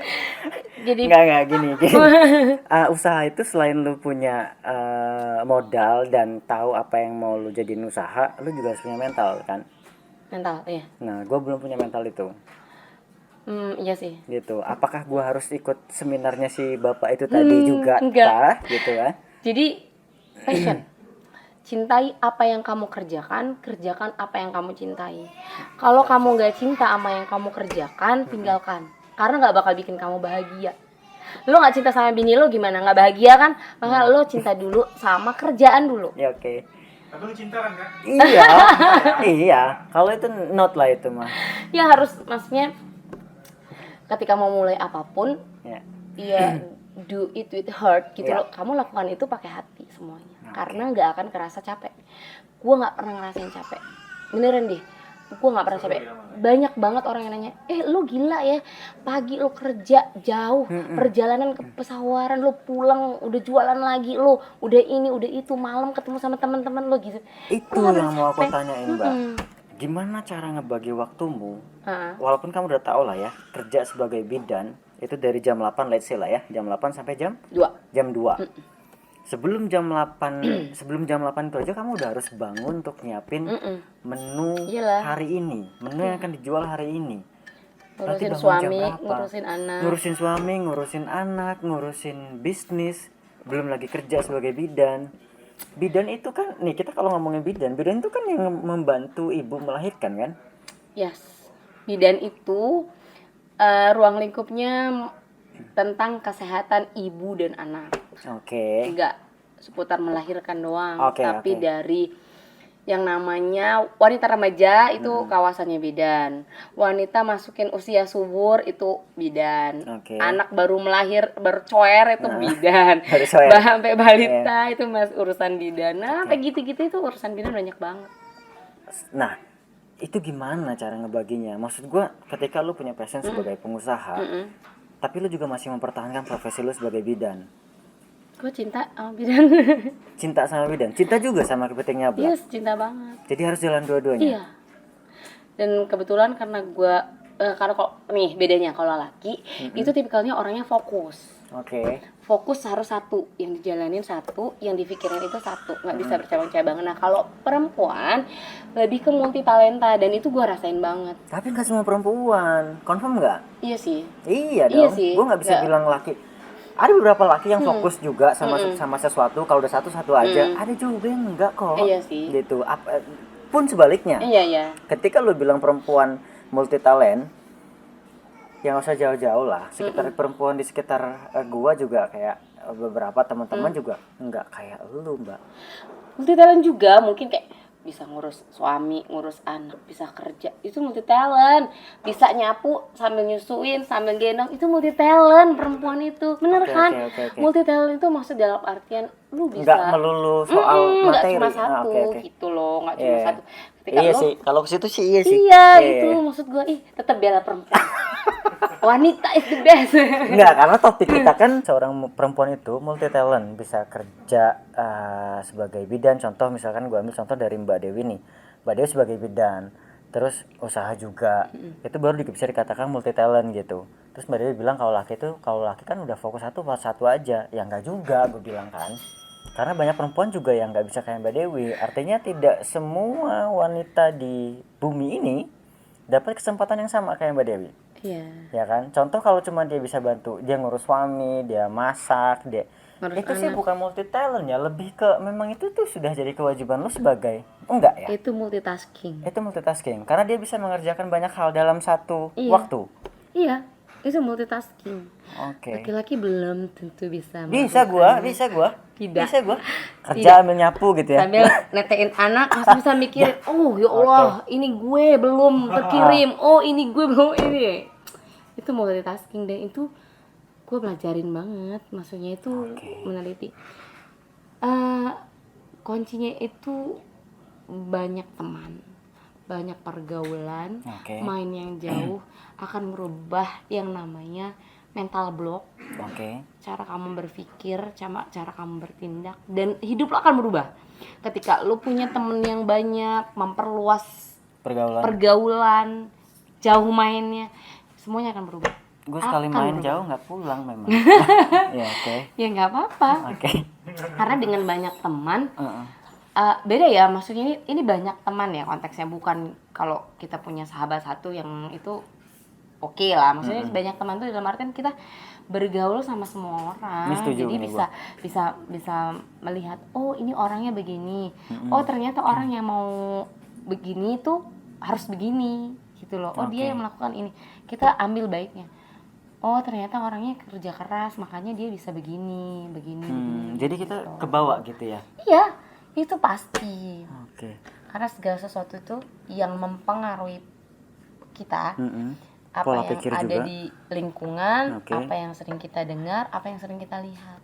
Jadi nggak gini. Usaha itu selain lu punya modal dan tahu apa yang mau lu jadiin usaha, lu juga harus punya mental kan. mental, iya. Nah, gue belum punya mental itu. Iya sih. Gitu. Apakah gue harus ikut seminarnya si bapak itu tadi juga? enggak. Kah? Gitu ya? Jadi passion. Cintai apa yang kamu kerjakan apa yang kamu cintai. Kalau kamu nggak cinta sama yang kamu kerjakan, tinggalkan. Karena nggak bakal bikin kamu bahagia. Lo nggak cinta sama bini lo gimana? Nggak bahagia kan? Maka lo cinta dulu sama kerjaan dulu. Ya oke. Tapi lu cinta kan? Iya. Iya. Kalau itu not lah itu mah. Ya harus, maksudnya ketika mau mulai apapun, Ya. ya do it with heart gitu Ya. loh. Kamu lakukan itu pakai hati semuanya. Karena nggak akan kerasa capek. Gue nggak pernah ngerasain capek. Beneran deh. Gue nggak pernah capek. Banyak banget orang yang nanya, lu gila ya, pagi lu kerja jauh, perjalanan ke pesawaran, lu pulang udah jualan lagi, lu udah ini udah itu, malam ketemu sama teman-teman lu gitu. Itu Lu nggak yang mau aku capek. tanyain, Mbak. Gimana cara ngebagi waktumu? Heeh. Walaupun kamu udah tahu lah ya, kerja sebagai bidan itu dari jam 8 let's say lah ya, jam 8 sampai jam 2. Sebelum jam 8 itu aja kamu udah harus bangun untuk nyiapin menu Iyalah. hari ini, menu yang akan dijual hari ini. Berarti Ngurusin bangun suami, jam berapa? ngurusin anak. Ngurusin suami, ngurusin anak, ngurusin bisnis, belum lagi kerja sebagai bidan. Bidan itu kan, nih kita kalau ngomongin bidan itu kan yang membantu ibu melahirkan kan? Yes. Bidan itu ruang lingkupnya tentang kesehatan ibu dan anak. Oke. Enggak seputar melahirkan doang, Oke, tapi oke. dari yang namanya wanita remaja itu kawasannya bidan. Wanita masukin usia subur itu bidan. Oke. Anak baru melahir, bercoer itu bidan. Baru coer. Sampai balita itu mas urusan bidan. Nah, sampai gitu-gitu itu urusan bidan banyak banget. Nah, itu gimana cara ngebaginya? Maksud gua ketika lu punya passion sebagai pengusaha, tapi lu juga masih mempertahankan profesi lu sebagai bidan. Gue cinta sama bidan. Cinta sama bidan, cinta juga sama kepiting nyablak. Yes, cinta banget. Jadi harus jalan dua-duanya. Iya. Dan kebetulan karena gue karena kalau nih bedanya kalau laki itu tipikalnya orangnya fokus. Oke. Fokus harus satu, yang dijalanin satu, yang dipikirin itu satu, nggak bisa bercabang-cabang. Nah kalau perempuan lebih ke multi talenta dan itu gue rasain banget. Tapi nggak semua perempuan, confirm nggak? Iya sih. Iya Iya dong. sih. Gue nggak bisa Nggak. bilang laki. Ada beberapa laki yang fokus juga sama sesuatu. Kalau udah satu aja. Ada juga yang enggak kok. Iya sih. Gitu. Pun sebaliknya. Iya. Ketika lu bilang perempuan multi talent, yang usah jauh-jauh lah. Sekitar perempuan di sekitar gua juga kayak beberapa teman-teman juga enggak kayak lu, Mbak. Multi talent juga mungkin kayak bisa ngurus suami, ngurus anak, bisa kerja, itu multi talent. Bisa nyapu sambil nyusuin, sambil gendong, itu multi talent perempuan itu. Bener Oke, kan? oke. Multi talent itu maksud dalam artian lu bisa Enggak melulu soal nggak materi. cuma satu Oke. gitu loh, nggak cuma Iya. satu. Ketika Iya lu sih, kalau ke situ sih iya sih. iya itu maksud gue, tetap bela perempuan. Wanita is the best. Enggak, karena topik kita kan seorang perempuan itu multi talent, bisa kerja sebagai bidan. Contoh misalkan gue ambil contoh dari Mbak Dewi nih. Mbak Dewi sebagai bidan, terus usaha juga. Itu baru bisa dikatakan multi talent gitu. Terus Mbak Dewi bilang kalau laki kan udah fokus satu aja. Ya enggak juga, gue bilang kan. Karena banyak perempuan juga yang nggak bisa kayak Mbak Dewi. Artinya tidak semua wanita di bumi ini dapat kesempatan yang sama kayak Mbak Dewi. Iya. Ya kan? Contoh kalau cuma dia bisa bantu, dia ngurus suami, dia masak, dia Ngurus itu sih bukan multi talent ya, lebih ke memang itu tuh sudah jadi kewajiban lu sebagai enggak ya? Itu multitasking. Itu multitasking karena dia bisa mengerjakan banyak hal dalam satu Iya. waktu. Iya, itu multitasking. Oke. Laki-laki belum tentu bisa. Bisa gua. Tidak. Bisa gua. Kerja ambil nyapu gitu ya. Sambil netein anak masih bisa mikirin, oh ya Allah, ini gue belum terkirim, oh ini gue belum ini. Itu multitasking dan itu gue pelajarin banget, maksudnya itu meneliti. Kuncinya itu banyak teman, banyak pergaulan, main yang jauh akan merubah yang namanya mental block, cara kamu berpikir, cara kamu bertindak, dan hidup lo akan berubah. Ketika lo punya temen yang banyak, memperluas pergaulan, jauh mainnya, semuanya akan berubah. Gue sekali main jauh nggak pulang memang. Ya nggak apa-apa. Karena dengan banyak teman, beda ya, maksudnya ini banyak teman ya konteksnya, bukan kalau kita punya sahabat satu yang itu oke lah. Maksudnya banyak teman tuh dalam artian kita bergaul sama semua orang. Jadi bisa melihat, oh ini orangnya begini. Oh ternyata orang yang mau begini tuh harus begini gitu loh. Oh dia yang melakukan ini. Kita ambil baiknya. Oh ternyata orangnya kerja keras, makanya dia bisa begini. Jadi kita gitu. Kebawa gitu ya? Iya, itu pasti. Karena segala sesuatu itu yang mempengaruhi kita, apa pola yang pikir ada juga di lingkungan, apa yang sering kita dengar, apa yang sering kita lihat.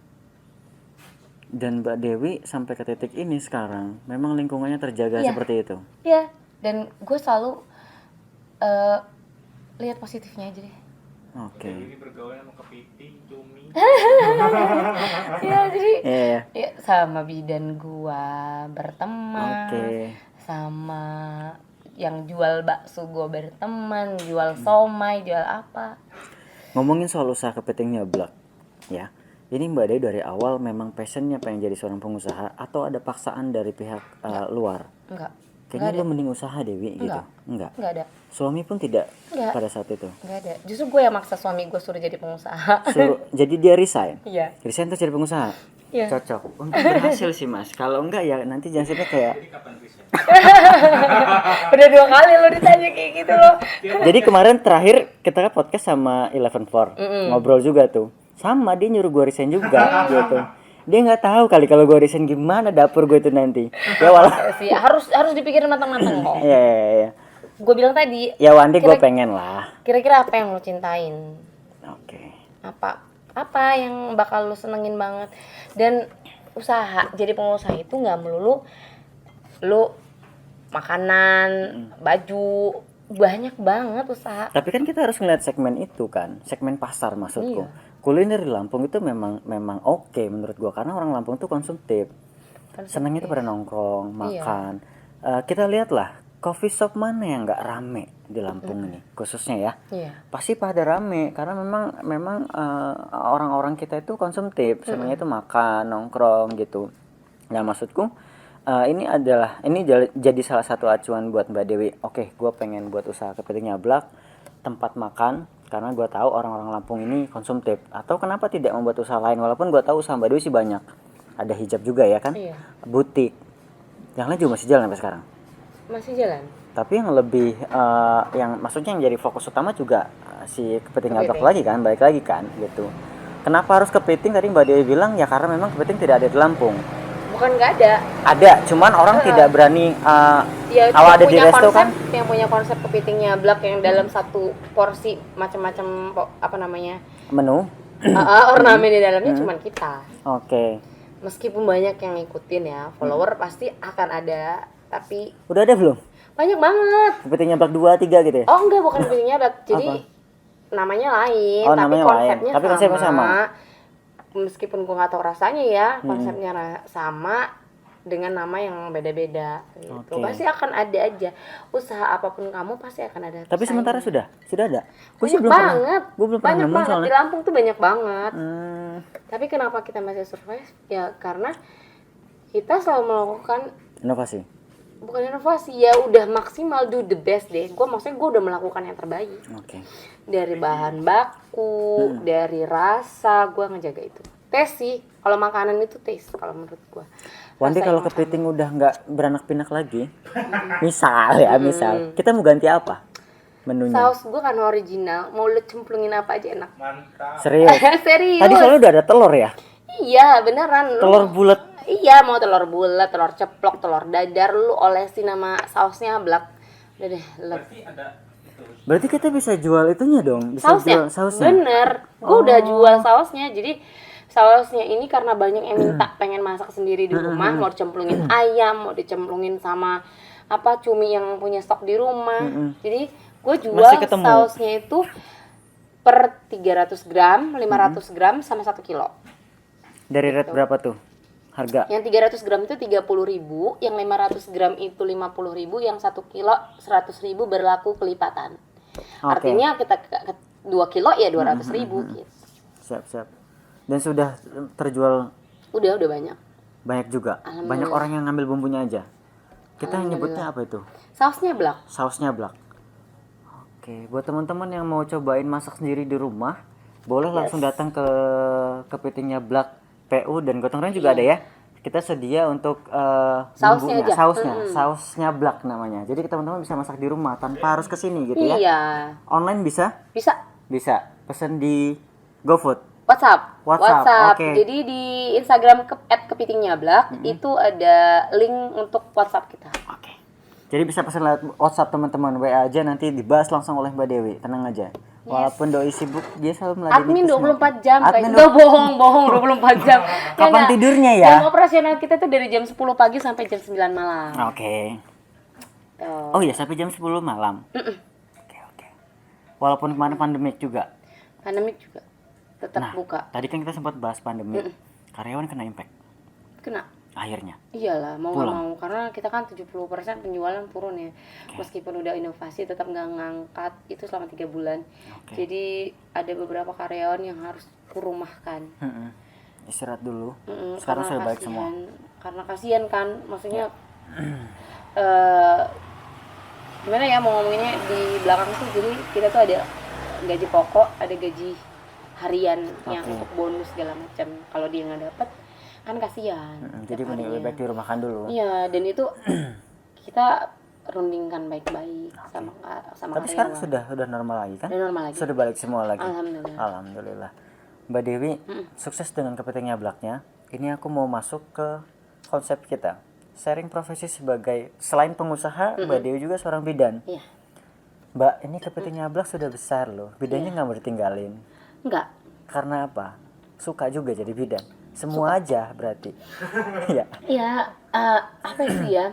Dan Mbak Dewi sampai ke titik ini sekarang, memang lingkungannya terjaga seperti itu? Iya, dan gue selalu lihat positifnya aja deh. Jadi bergaul sama kepiting, cumi. Ya jadi ya, sama bidan gua berteman, sama yang jual bakso gua berteman, jual somai, jual apa. Ngomongin soal usaha kepiting nyablak, ya. Ini Mbak Dewi dari awal memang passionnya pengen jadi seorang pengusaha atau ada paksaan dari pihak luar? Enggak. Kayaknya lo mending usaha Dewi gitu. Enggak ada. Suami pun tidak pada saat itu? Enggak ada. Justru gue yang maksa suami gue suruh jadi pengusaha. Jadi dia resign? Iya. Resign terus jadi pengusaha? Iya. Cocok. Untuk berhasil sih mas. Kalau enggak ya nanti jangan sampai kayak. Jadi kapan resign? Udah 2 kali lo ditanya kayak gitu loh. Jadi kemarin terakhir kita kan podcast sama 11 ngobrol juga tuh. Sama dia nyuruh gue resign juga gitu. Dia nggak tahu kali kalau gue resign gimana dapur gue itu nanti. Ya sih harus dipikirin matang-matang kok. Iya. Gue bilang tadi. Ya one day gue pengen lah. Kira-kira apa yang lo cintain? Apa yang bakal lo senengin banget? Dan usaha, jadi pengusaha itu nggak melulu lo makanan, baju, banyak banget usaha. Tapi kan kita harus ngeliat segmen itu kan, segmen pasar maksudku. Kuliner di Lampung itu memang oke menurut gua karena orang Lampung tuh konsumtif. Senangnya itu pada nongkrong, makan. Kita lihatlah coffee shop mana yang nggak rame di Lampung ini khususnya ya. Pasti pada rame karena memang orang-orang kita itu konsumtif, senangnya itu makan, nongkrong gitu. Nah maksudku ini jadi salah satu acuan buat Mbak Dewi. Oke, gua pengen buat usaha kepiting nyablak, tempat makan. Karena gue tahu orang-orang Lampung ini konsumtif. Atau kenapa tidak membuat usaha lain? Walaupun gue tahu usaha Mbak Dewi sih banyak. Ada hijab juga ya kan? Butik. Yang lain juga masih jalan sampai sekarang? Masih jalan. Tapi yang lebih, maksudnya yang jadi fokus utama juga si kepiting nyablak lagi kan? Balik lagi kan? Gitu. Kenapa harus kepiting? Tadi Mbak Dewi bilang ya karena memang kepiting tidak ada di Lampung. Bukan nggak ada. Ada, cuman orang tidak berani. Kalau ada di resto kan yang punya konsep kepiting nyablak yang dalam satu porsi macam-macam menu ornamen di dalamnya cuman kita. Meskipun banyak yang ngikutin ya, follower pasti akan ada, tapi udah ada belum? Banyak banget. Kepiting nyablak 2, 3 gitu ya? Oh enggak, bukan kepiting nyablak. Jadi namanya lain, tapi konsepnya sama. Meskipun gue nggak tahu rasanya ya, konsepnya sama dengan nama yang beda-beda gitu. Pasti akan ada aja. Usaha apapun kamu pasti akan ada. Tapi sementara sudah ada. Gue sih belum pernah. Gue belum pernah nemu soalnya. Di Lampung tuh banyak banget. Tapi kenapa kita masih survive? Ya karena kita selalu melakukan inovasi. Bukan inovasi, ya udah maksimal, do the best deh. Gue maksudnya gue udah melakukan yang terbaik. Dari bahan baku, dari rasa, gue ngejaga itu. Tes sih, kalau makanan itu tes kalau menurut gue. One day kalau kepiting udah nggak beranak pinak lagi, misal kita mau ganti apa menunya? Saus gue kan original, mau lu cemplungin apa aja enak. Mantap. Serius? Serius. Tadi soalnya udah ada telur ya? Iya beneran. Telur bulat. Iya mau telur bulat, telur ceplok, telur dadar, lu olesin nama sausnya blak. Udah deh, lep. Berarti ada itu. Berarti kita bisa jual itunya dong, bisa jual Sausnya? sausnya. Bener, gue udah jual sausnya. Jadi sausnya ini karena banyak yang minta pengen masak sendiri di rumah, mau dicemplungin ayam, mau dicemplungin sama apa cumi yang punya stok di rumah. Jadi gue jual Masih ketemu. sausnya itu per 300 gram, 500 gram sama 1 kilo. Dari rate berapa tuh harga? Yang 300 gram itu 30.000, yang 500 gram itu 50.000, yang 1 kilo 100.000 berlaku kelipatan. Oke. Artinya kita 2 kilo ya 200.000 gitu. Siap. Dan sudah terjual Udah banyak. banyak juga. Alhamdulillah. Banyak orang yang ngambil bumbunya aja. Kita nyebutnya apa itu? Sausnya blak. Sausnya blak. Oke, buat teman-teman yang mau cobain masak sendiri di rumah, boleh langsung datang ke kepitingnya Blak PU dan Gotong Royong juga ada ya. Kita sedia untuk Sausnya bumbunya, aja. sausnya Blak namanya. Jadi teman-teman bisa masak di rumah tanpa harus kesini gitu ya. Iya. Online bisa? Bisa. Bisa. Pesan di GoFood. WhatsApp. Oke. Jadi di Instagram @kepitingnya_blak itu ada link untuk WhatsApp kita. Oke. Jadi bisa pesan lewat WhatsApp teman-teman, WA aja nanti dibahas langsung oleh Mbak Dewi. Tenang aja. Walaupun doi sibuk, dia selalu meladeni Admin itu semua. 24 jam Admin kayak bohong 24 jam. Kapan nggak? tidurnya ya? Jam operasional kita tuh dari jam 10 pagi sampai jam 9 malam. Oke. Tuh. Oh iya, sampai jam 10 malam. Oke. Walaupun kemarin pandemik juga. Pandemik juga tetap buka. Tadi kan kita sempat bahas pandemik. Karyawan kena impact Kena. akhirnya. Iyalah, mau nggak Pulang. mau karena kita kan 70% penjualan turun ya. Meskipun udah inovasi tetap nggak ngangkat itu selama 3 bulan. Jadi ada beberapa karyawan yang harus kurumahkan. Istirahat dulu. Karena Sekarang sudah balik semua. Karena kasihan kan, maksudnya gimana ya mau ngomonginnya di belakang tuh, jadi kita tuh ada gaji pokok, ada gaji harian yang untuk bonus segala macam. Kalau dia nggak dapat kan kasihan. Jadi mending lebih baik dirumahkan dulu. Iya, dan itu kita rundingkan baik-baik sama Tapi sekarang sudah normal lagi kan? Udah normal lagi. Sudah balik semua lagi. Alhamdulillah. Alhamdulillah. Mbak Dewi, sukses dengan kepitingnya Blaknya. Ini aku mau masuk ke konsep kita. Sharing profesi sebagai selain pengusaha, Mbak Dewi juga seorang bidan. Iya. Mbak, ini kepitingnya Blak sudah besar loh. Bidannya nggak mau ditinggalin. Enggak. Karena apa? Suka juga jadi bidan. Semua aja berarti. Iya. Ya, apa itu ya?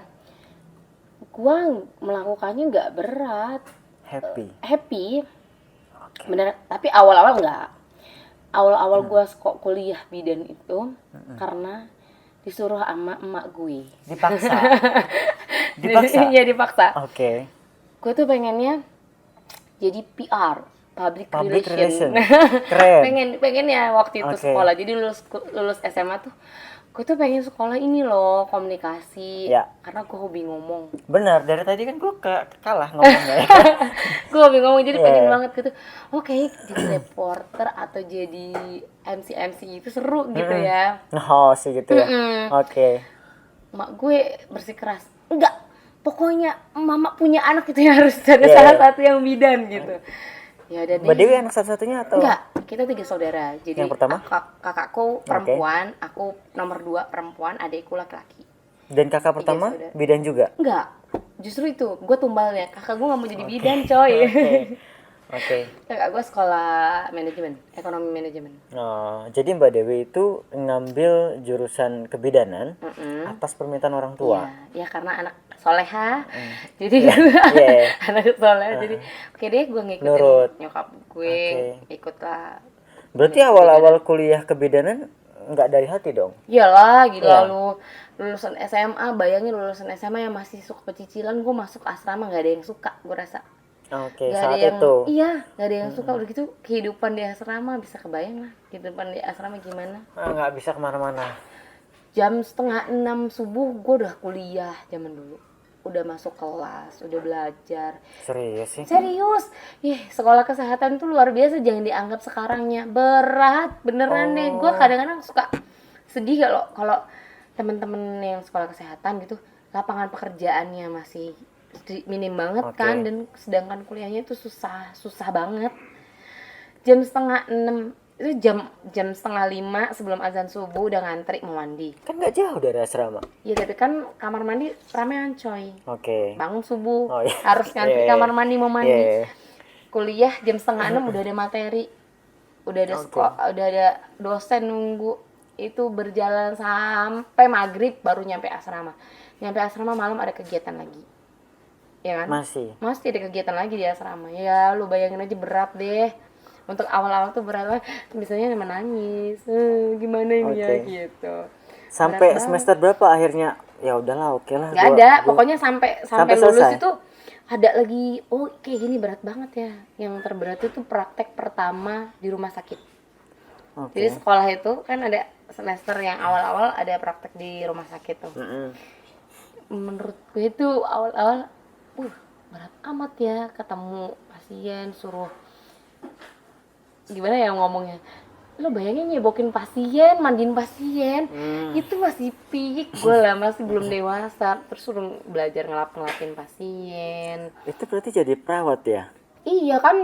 Gua melakukannya nggak berat, happy. Bener. Tapi awal-awal nggak. Awal-awal gua kuliah bidan itu karena disuruh sama emak gue. Dipaksa. Dipaksa. Iya dipaksa. Oke. Gue tuh pengennya jadi PR, public relation. Keren. pengen ya waktu itu Oke. sekolah. Jadi lulus SMA tuh gue tuh pengen sekolah ini loh, komunikasi. Ya. Karena gue hobi ngomong. Benar, dari tadi kan gue kalah ngomongnya. Gue hobi ngomong jadi pengen Yeah. banget gitu. Oke, jadi reporter atau jadi MC itu seru gitu ya. Oh, sih gitu ya. Oke. Mak gue bersikeras, enggak, pokoknya mama punya anak itu yang harus ada Yeah. salah satu yang bidan gitu. Ya udah Mbak deh. Dewi anak satu-satunya atau? Enggak, kita 3 saudara. Jadi Yang pertama? kakakku perempuan, aku nomor 2 perempuan, adikku laki-laki. Dan kakak pertama saudara. bidan juga? Enggak, justru itu, gue tumbalnya. Kakak gue gak mau jadi bidan coy. Oke. Kakak gue sekolah manajemen, ekonomi manajemen. Oh, jadi Mbak Dewi itu ngambil jurusan kebidanan atas permintaan orang tua. Ya karena anak soleha, jadi Yeah. anak soleha, jadi oke deh gue ngikutin Nurut. nyokap gue, ikutlah. Berarti awal-awal kuliah kebidanan nggak dari hati dong? Iyalah, gila Iya. lu lulusan SMA, bayangin lulusan SMA yang masih suka pecicilan, gue masuk asrama nggak ada yang suka, gue rasa. Oke, Nggak ada saat yang, itu. iya, nggak ada yang suka. Udah gitu kehidupan di asrama bisa kebayang lah, kehidupan di asrama gimana. Nggak bisa kemana-mana. Jam 5:30 subuh gue udah kuliah zaman dulu, udah masuk kelas, udah belajar. Serius sih? Serius, sekolah kesehatan tuh luar biasa, jangan dianggap sekarangnya berat, beneran deh. Gue kadang-kadang suka sedih kalau temen-temen yang sekolah kesehatan gitu, lapangan pekerjaannya masih minim banget kan, dan sedangkan kuliahnya itu susah banget. Jam 5:30 Itu jam 4:30 sebelum azan subuh udah ngantri mau mandi. Kan nggak jauh dari asrama. Iya tapi kan kamar mandi ramean coy. Oke. Bangun subuh Oh, iya. harus ngantri Iya, kamar mandi mau mandi. Iya. Kuliah jam 5:30 udah ada materi, udah ada udah ada dosen nunggu. Itu berjalan sampai maghrib baru nyampe asrama. Nyampe asrama malam ada kegiatan lagi, ya kan? Masih. Masih ada kegiatan lagi di asrama. Ya lu bayangin aja berat deh. Untuk awal-awal tuh berat banget. Biasanya nangis. Gimana ini ya gitu. Sampai Berat semester berapa akhirnya? Ya udahlah, oke lah. Gak ada, pokoknya sampai lulus selesai. itu ada lagi. Oh kayak gini berat banget ya. Yang terberat itu praktek pertama di rumah sakit. Oke. Jadi sekolah itu kan ada semester yang awal-awal ada praktek di rumah sakit tuh. Menurut gue itu awal-awal, berat amat ya ketemu pasien suruh gimana ya ngomongnya. Lo bayangin nyebokin pasien, mandiin pasien, itu masih peak gue lah, masih belum dewasa. Terus suruh belajar ngelapin pasien. Itu berarti jadi perawat ya? Iya kan,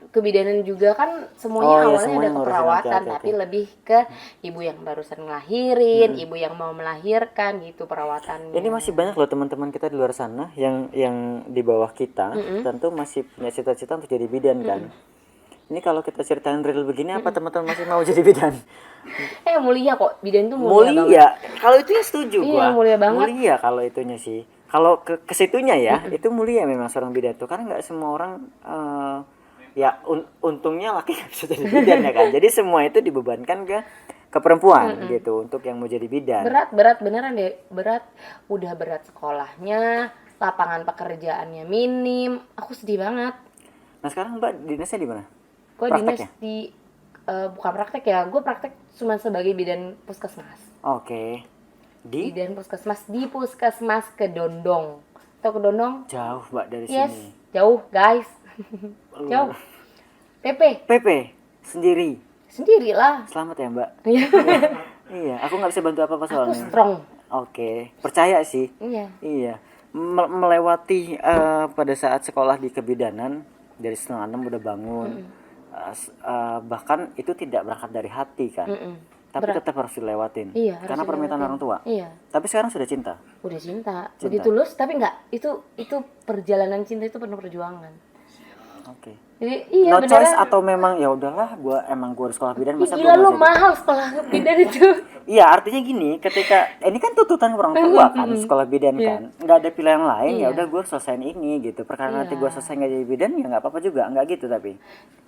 kebidanan juga kan semuanya awalnya semuanya ada ngurusin, keperawatan, oke. tapi lebih ke ibu yang barusan ngelahirin, ibu yang mau melahirkan gitu perawatannya. Ini masih banyak loh teman-teman kita di luar sana yang di bawah kita, tentu masih punya cita-cita untuk jadi bidan kan. Ini kalau kita ceritain real begini, apa teman-teman masih mau jadi bidan? Mulia kok, bidan tuh mulia banget. Mulia. Kalau itu ya setuju Iya, gua. mulia banget. Mulia kalau itunya sih. Kalau ke situnya ya, itu mulia memang seorang bidan tuh, karena nggak semua orang ya untungnya laki nggak bisa jadi bidan ya kan. Jadi semua itu dibebankan ke perempuan gitu untuk yang mau jadi bidan. Berat beneran deh, udah berat sekolahnya, lapangan pekerjaannya minim, aku sedih banget. Nah sekarang Mbak dinasnya di mana? Gue dinas di bukan praktek ya, gue praktek cuma sebagai bidan puskesmas. Oke. Bidan puskesmas di puskesmas Kedondong. Tahu Kedondong? Jauh Mbak dari Yes, sini. jauh guys. Jauh. PP sendirilah. Selamat ya Mbak. Iya. Iya, aku nggak bisa bantu apa-apa Aku soalnya. strong. Oke, percaya sih. Iya. Iya. Melewati pada saat sekolah di kebidanan dari 5:30 udah bangun. Bahkan itu tidak berangkat dari hati kan. Tapi tetap harus dilewatin. Iya, harus karena permintaan orang tua. Iya. Tapi sekarang sudah cinta. Udah cinta. Begitu tulus tapi enggak. Itu perjalanan cinta itu penuh perjuangan. Oke. Jadi iya No beneran. choice atau memang ya udahlah gua harus sekolah bidan masa Gila gua lu mau jadi. mahal sekolah bidan itu. Iya, artinya gini, ketika ini kan tuntutan orang tua kan, sekolah bidan kan, nggak ada pilihan lain, ya udah gue selesaiin ini gitu. Perkara nanti gue selesai nggak jadi bidan ya nggak apa-apa juga, nggak gitu tapi.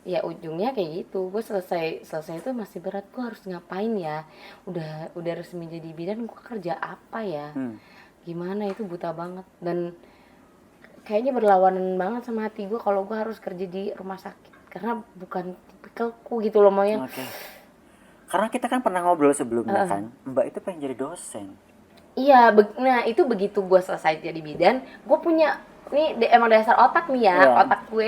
Ya ujungnya kayak gitu. Gue selesai itu masih berat. Gue harus ngapain ya? Udah resmi jadi bidan, gue kerja apa ya? Gimana itu buta banget dan kayaknya berlawanan banget sama hati gue kalau gue harus kerja di rumah sakit karena bukan tipikalku gitu loh Maya. Oke. Karena kita kan pernah ngobrol sebelumnya kan, Mbak itu pengen jadi dosen. Iya, nah itu begitu gue selesai jadi bidan, gue punya emang dasar otak nih ya, otak gue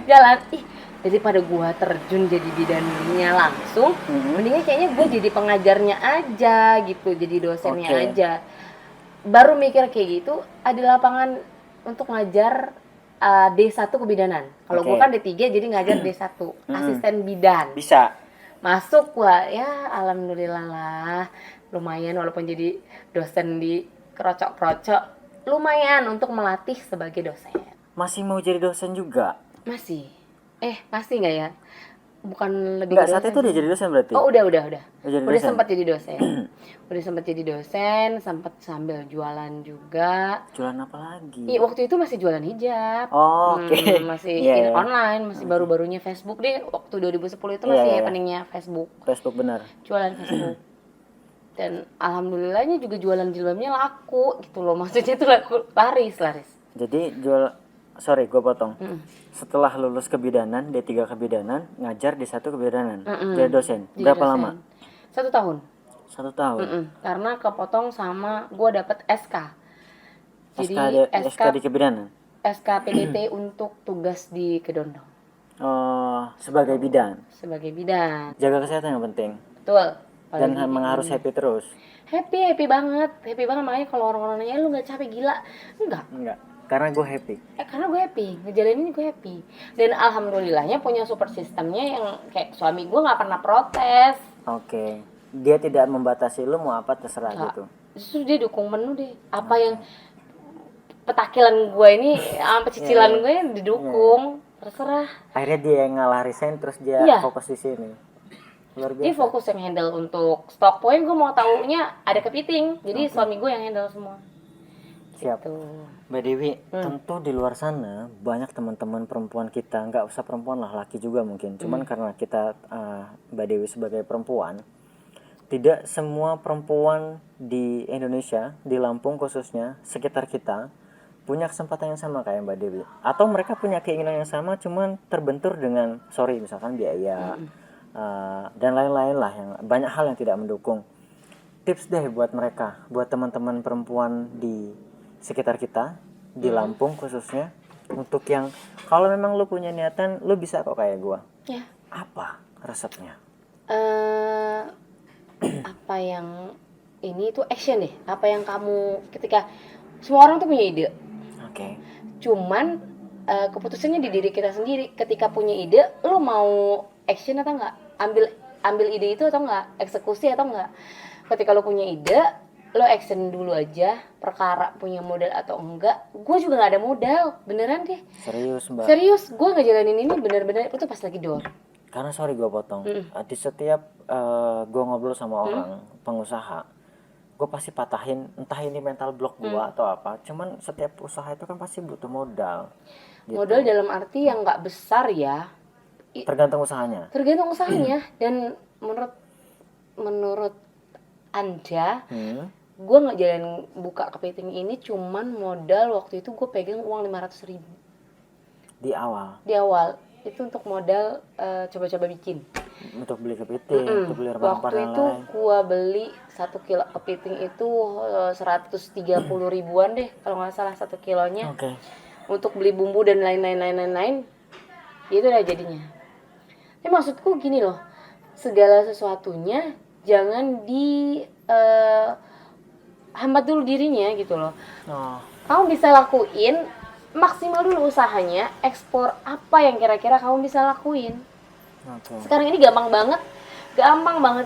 jalan. Ih, daripada gue terjun jadi bidannya langsung, mendingan kayaknya gue jadi pengajarnya aja gitu, jadi dosennya aja. Baru mikir kayak gitu, ada lapangan untuk ngajar D1 kebidanan. Kalau gue kan D3 jadi ngajar D1, asisten bidan. Bisa. Masuk gua ya alhamdulillah lah, lumayan walaupun jadi dosen di kerocok-kerocok, lumayan untuk melatih sebagai dosen. Masih mau jadi dosen juga? Masih nggak ya? Bukan lebih nggak, saat itu udah jadi dosen berarti? Oh udah dosen. sempat jadi dosen. Sempat sambil jualan juga. Jualan apa lagi? Iya, waktu itu masih jualan hijab. Oke. Masih Yeah. online, masih baru-barunya Facebook deh. Waktu 2010 itu masih happeningnya Facebook. Facebook benar. Jualan Facebook. Dan alhamdulillahnya juga jualan jilbabnya laku gitu loh. Maksudnya itu laris. Jadi gue potong. Setelah lulus kebidanan, D3 kebidanan, ngajar di satu kebidanan, jadi dosen. Berapa lama? 1 tahun. 1 tahun. Karena kepotong sama gue dapet SK. Jadi SK di kebidanan. SK PDT untuk tugas di Kedondong. Oh, sebagai bidan. Sebagai bidan. Jaga kesehatan yang penting. Betul. Dan memang harus happy terus. Happy banget makanya kalau orang-orang nanya lu nggak capek gila, enggak. Karena gue happy. Karena gue happy, ngejalanin gue happy. Dan alhamdulillahnya punya support systemnya yang kayak suami gue nggak pernah protes. Oke. Dia tidak membatasi lu mau apa terserah Nggak. gitu. Justru dia dukung penuh deh. Apa yang petakilan gue ini sampai cicilan gue didukung, terserah. Akhirnya dia yang ngalah resign terus dia Iya. fokus di sini. Luar Dia biasa. fokus yang handle untuk stock point, gue mau taunya ada kepiting. Jadi suami gue yang handle semua. Siap. Tuh. Mbak Dewi, tentu di luar sana banyak teman-teman perempuan kita, nggak usah perempuan lah, laki juga mungkin. Cuman karena kita Mbak Dewi sebagai perempuan, tidak semua perempuan di Indonesia, di Lampung khususnya, sekitar kita punya kesempatan yang sama kayak Mbak Dewi. Atau mereka punya keinginan yang sama, cuman terbentur dengan misalkan biaya dan lain-lain lah, yang banyak hal yang tidak mendukung. Tips deh buat mereka, buat teman-teman perempuan di sekitar kita, di Lampung khususnya, untuk yang kalau memang lu punya niatan, lu bisa kok kayak gua. Ya. Apa resepnya? Apa yang ini tuh action deh. Apa yang kamu ketika semua orang tuh punya ide. Oke. Cuman keputusannya di diri kita sendiri. Ketika punya ide, lo mau action atau enggak? Ambil ide itu atau enggak? Eksekusi atau enggak? Ketika lo punya ide, lo action dulu aja. Perkara punya modal atau enggak? Gue juga nggak ada modal, beneran deh. Serius Mbak. Serius, gue ngejalanin ini bener-bener itu pas lagi down. Karena sorry gue potong. Di setiap gue ngobrol sama orang pengusaha, gue pasti patahin entah ini mental block gue atau apa. Cuman setiap usaha itu kan pasti butuh modal. Gitu. Modal dalam arti yang nggak besar ya. Tergantung usahanya. Tergantung usahanya. Dan menurut Anda, gue ngejalanin buka kepiting ini cuman modal waktu itu gue pegang uang 500.000 Di awal. di awal. Itu untuk modal coba-coba bikin. Untuk beli kepiting, untuk beli rempah-rempah Waktu dan itu lain. gue beli 1 kilo kepiting itu 130 ribuan deh kalau nggak salah 1 kilonya. Oke. Untuk beli bumbu dan lain-lain. Itu udah jadinya. Tapi maksudku gini loh, segala sesuatunya jangan di hambat dulu dirinya gitu loh. Oh. Kamu bisa lakuin maksimal dulu usahanya, ekspor apa yang kira-kira kamu bisa lakuin. Oke. Sekarang ini gampang banget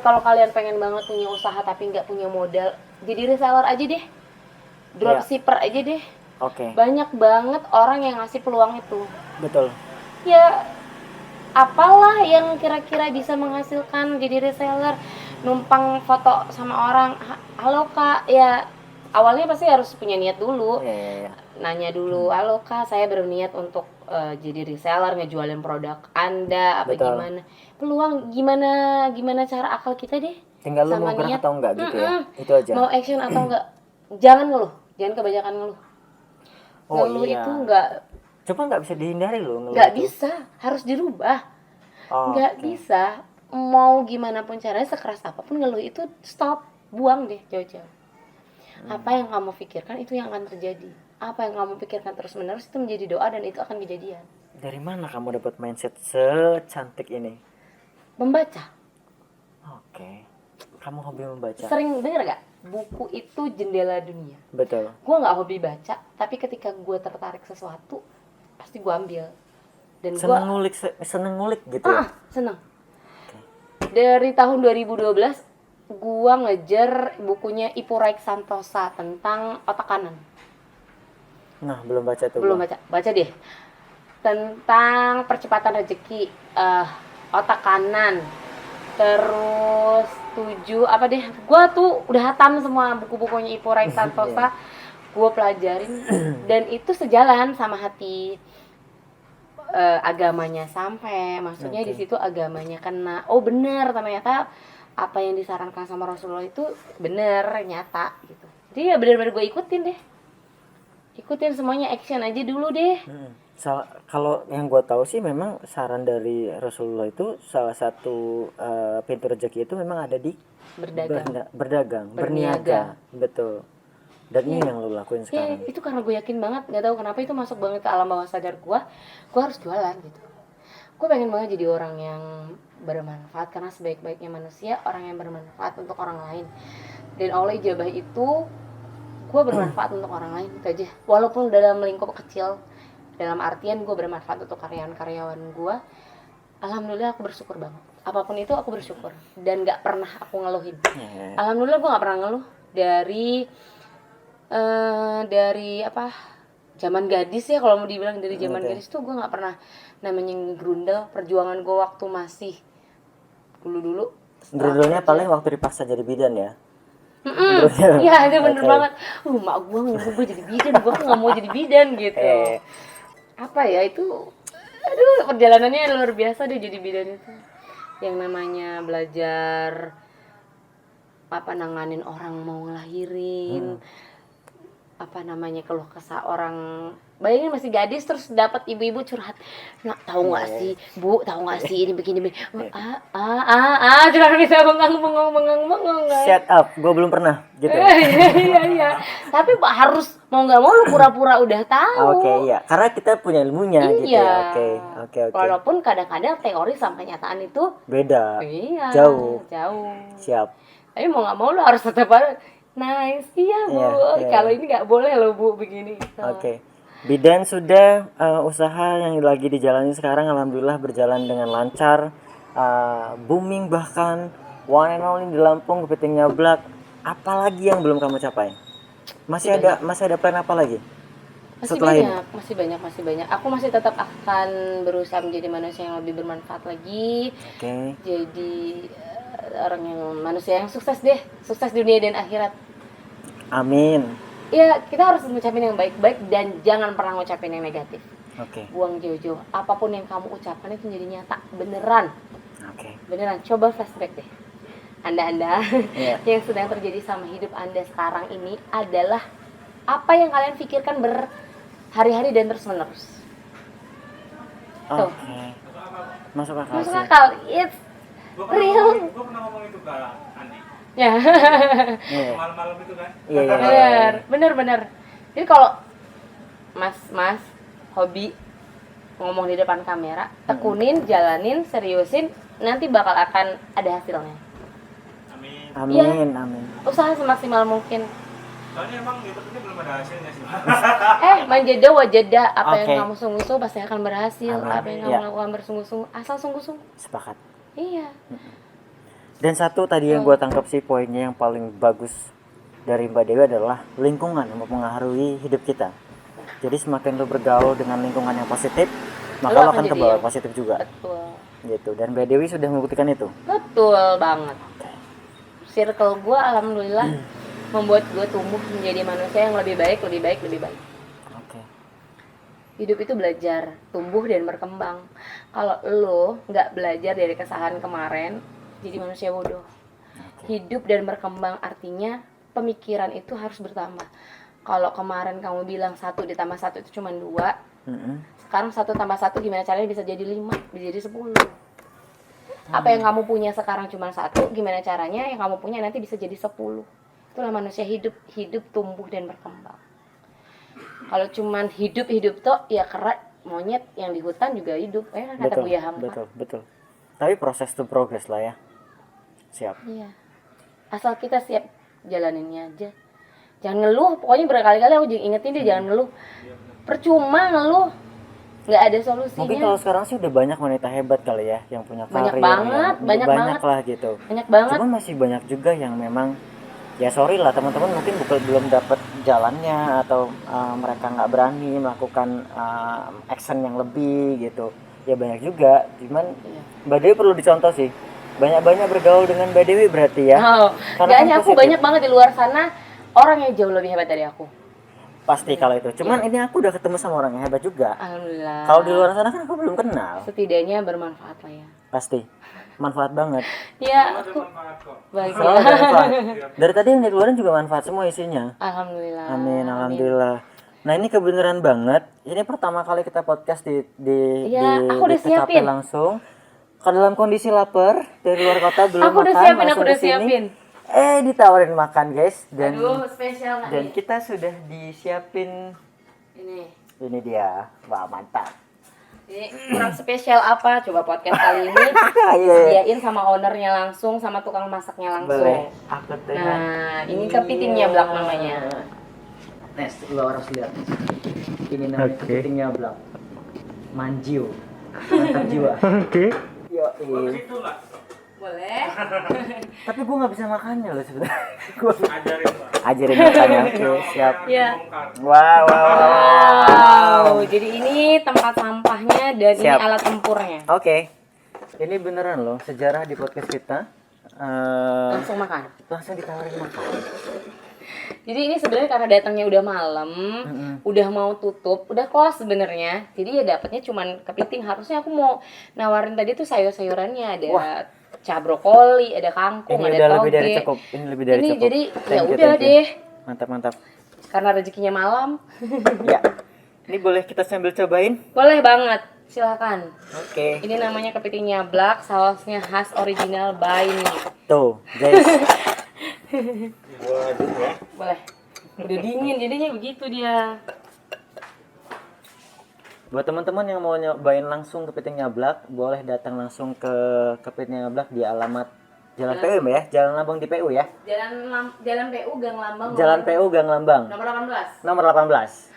kalau kalian pengen banget punya usaha tapi nggak punya modal, jadi reseller aja deh, dropshipper aja deh. Oke. Banyak banget orang yang ngasih peluang itu. Betul. Ya apalah yang kira-kira bisa menghasilkan jadi reseller, numpang foto sama orang, halo kak, ya awalnya pasti harus punya niat dulu. Iya. Nanya dulu, halo kak, saya berniat untuk jadi reseller, ngejualin produk Anda apa Betul. gimana. Peluang gimana cara akal kita deh. Tinggal lu sama mau gerak niat. atau enggak gitu ya. Itu aja. Mau action atau enggak. Jangan ngeluh, jangan kebanyakan ngeluh. Oh Ngeluh iya. itu enggak Cuma nggak bisa dihindari loh ngeluh nggak itu. bisa, harus dirubah. Oh, Nggak oke. bisa, mau gimana pun caranya, sekeras apapun ngeluh itu stop, buang deh jauh-jauh. Apa yang kamu pikirkan itu yang akan terjadi. Apa yang kamu pikirkan terus-menerus itu menjadi doa dan itu akan kejadian. Dari mana kamu dapat mindset secantik ini? Membaca. Oke. Kamu hobi membaca? Sering denger gak? Buku itu jendela dunia. Betul. Gue gak hobi baca, tapi ketika gue tertarik sesuatu, pasti gue ambil. Dan gue Seneng ngulik gitu ya. seneng. Dari tahun 2012 gue ngejar bukunya Ipu Raik Santosa tentang otak kanan. Nah, belum baca tuh. Belum Bang. baca deh. Tentang percepatan rezeki, otak kanan. Terus 7 apa deh? Gue tuh udah hatam semua buku-bukunya Ipu Raik Santosa. Gue pelajarin dan itu sejalan sama hati. Agamanya sampai, maksudnya di situ agamanya kena. Oh benar, ternyata apa yang disarankan sama Rasulullah itu benar, nyata gitu. Jadi ya benar-benar gue ikutin deh. Ikutin semuanya, action aja dulu deh. Kalau yang gue tahu sih memang saran dari Rasulullah itu salah satu pintu rezeki itu memang ada di Berdagang. berniaga. Betul. Dan ini yang lo lakuin Ya, sekarang. itu karena gue yakin banget, nggak tahu kenapa itu masuk banget ke alam bawah sadar gue harus jualan gitu. Gue pengen banget jadi orang yang bermanfaat, karena sebaik-baiknya manusia orang yang bermanfaat untuk orang lain. Dan Allah ijabah itu gue bermanfaat untuk orang lain itu aja, walaupun dalam lingkup kecil, dalam artian gue bermanfaat untuk karyawan-karyawan gue. Alhamdulillah aku bersyukur banget, apapun itu aku bersyukur dan nggak pernah aku ngeluhin. Alhamdulillah gue nggak pernah ngeluh dari apa zaman gadis ya, kalau mau dibilang dari zaman gadis tuh gue nggak pernah namanya ngegrundel. Perjuangan gue waktu masih dulu Grundelnya paling waktu dipaksa jadi bidan ya. Iya itu bener banget. Mak gue nyuruh gue jadi bidan, gue nggak mau jadi bidan gitu. Apa ya itu, aduh perjalanannya luar biasa deh jadi bidan itu. Yang namanya belajar apa nanganin orang mau ngelahirin, apa namanya keluh kesah orang. Bayangin masih gadis terus dapat ibu-ibu curhat, nak tahu nggak sih bu, tahu nggak sih ini begini curhat bisa bengong kan. Shut up, gue belum pernah gitu. Iya. Tapi harus mau nggak mau lu pura-pura udah tahu. Oke, iya, karena kita punya ilmunya gitu ya. Oke. Walaupun kadang-kadang teori sama kenyataan itu Beda. iya, Jauh. Siap. Tapi mau nggak mau lu harus tetap nice, iya bu. Kalau ini nggak boleh lo bu begini. Gitu. Oke. Bidan sudah usaha yang lagi dijalani sekarang alhamdulillah berjalan dengan lancar, booming bahkan one and only di Lampung, Kepiting Nyablak. Apalagi yang belum kamu capai? Masih ada plan apa lagi? Masih banyak. Aku masih tetap akan berusaha menjadi manusia yang lebih bermanfaat lagi. Oke. Jadi manusia yang sukses deh, sukses dunia dan akhirat. Amin. Ya, kita harus ngucapin yang baik-baik dan jangan pernah ngucapin yang negatif. Oke. Buang jauh-jauh. Apapun yang kamu ucapkan itu menjadi nyata, beneran. Oke. Beneran. Coba flashback deh. Anda yang sedang terjadi sama hidup Anda sekarang ini adalah apa yang kalian pikirkan berhari-hari dan terus-menerus. Oke. Masuk akal. Masuk akal. It's real. Gue pernah ngomong itu ke Andi. Ya. Malam-malam itu kan. Iya. Bener. Jadi kalau mas hobi ngomong di depan kamera, tekunin, jalanin, seriusin, nanti bakal akan ada hasilnya. Amin. Usaha semaksimal mungkin. Soalnya emang YouTube ini belum ada hasilnya sih. Manjada wajada, apa yang Oke. kamu sungguh-sungguh pasti akan berhasil. Amin. Apa yang kamu lakukan bersungguh-sungguh, asal sungguh-sungguh. Sepakat. Iya. Dan satu tadi yang gue tangkap sih poinnya yang paling bagus dari Mbak Dewi adalah lingkungan yang mempengaruhi hidup kita. Jadi semakin lo bergaul dengan lingkungan yang positif, maka lo akan ke bawah positif juga. Betul. Gitu. Dan Mbak Dewi sudah membuktikan itu. Betul banget. Circle gue alhamdulillah membuat gue tumbuh menjadi manusia yang lebih baik. Oke. Hidup itu belajar, tumbuh dan berkembang. Kalau lo nggak belajar dari kesalahan kemarin, jadi manusia bodoh. Hidup dan berkembang artinya pemikiran itu harus bertambah. Kalau kemarin kamu bilang 1 ditambah 1 itu cuma 2, sekarang 1 tambah 1 gimana caranya bisa jadi 5, bisa jadi 10. Apa yang kamu punya sekarang cuma 1, gimana caranya yang kamu punya nanti bisa jadi 10. Itulah manusia hidup tumbuh dan berkembang. Kalau cuma hidup tuh ya kerak monyet yang di hutan juga hidup, kata Buya Hamka. Betul. Tapi proses to progress lah ya. Siap. Iya. Asal kita siap jalaninnya aja. Jangan ngeluh, pokoknya berkali-kali aku ingetin dia jangan ngeluh. Percuma ngeluh, nggak ada solusinya. Mungkin kalau sekarang sih udah banyak wanita hebat kali ya yang punya karir. Banyak banget lah gitu. Banyak banget. Cuma masih banyak juga yang memang ya sorry lah teman-teman mungkin belum dapat jalannya atau mereka nggak berani melakukan action yang lebih gitu. Ya banyak juga. Cuman Mbak Dewi perlu dicontoh sih. Banyak-banyak bergaul dengan Mbak Dewi berarti ya. Gak hanya aku, banyak banget di luar sana orang yang jauh lebih hebat dari aku. Pasti kalau itu. Cuman ini aku udah ketemu sama orang yang hebat juga. Alhamdulillah. Kalau di luar sana kan aku belum kenal. Setidaknya bermanfaat lah ya. Pasti. Manfaat banget. Ya, aku Selalu ada manfaat. Dari tadi yang dikeluarin juga manfaat semua isinya. Alhamdulillah. Amin, alhamdulillah. Nah ini kebenaran banget. Ini pertama kali kita podcast di aku udah TKP siapin langsung. Kalau dalam kondisi lapar dari luar kota belum aku makan. Aku udah siapin. Ditawarin makan guys dan aduh, spesial dan kita sudah disiapin ini dia. Wah mantap. Ini kurang spesial apa? Coba podcast kali ini disediain sama ownernya langsung, sama tukang masaknya langsung. Boleh. Aku nah, ini Kepiting Nyablak namanya. Nes, lo harus lihat. Ini namanya kepiting nyablak. Manjiu. Mantap jiwa. Oke. Yo, Itu lah. Boleh. tapi gue nggak bisa makannya loh sebenarnya. Gue Ajarin Mbak. ajarin makannya. Oke, siap. Iya. Bongkar. Wow. Wow, jadi ini tempat sampahnya dan ini Siap. alat tempurnya. Oke. Ini beneran loh sejarah di podcast kita. Langsung makan. Langsung ditawarin makan. Jadi ini sebenarnya karena datangnya udah malam, udah mau tutup, udah close sebenarnya. Jadi ya dapatnya cuman kepiting. Harusnya aku mau nawarin tadi tuh sayur-sayurannya, ada brokoli, ada kangkung, Ini ada udah toge. lebih dari cukup. Ini lebih dari Ini cukup. jadi ya Thank you, udah thank you. deh. Mantap. Karena rezekinya malam. Ya. Ini boleh kita sambil cobain? Boleh banget. Silakan. Oke. Ini namanya kepiting nyablak, sausnya khas original by me. Tuh, guys. Waduh ya. Boleh. Udah dingin jadinya begitu dia. Buat teman-teman yang mau nyobain langsung kepiting nyablak, boleh datang langsung ke kepiting nyablak di alamat Jalan PU ya, Jalan Lambang di PU ya. Jalan PU Gang Lambang. Jalan PU Gang Lambang. Nomor 18. Nomor 18.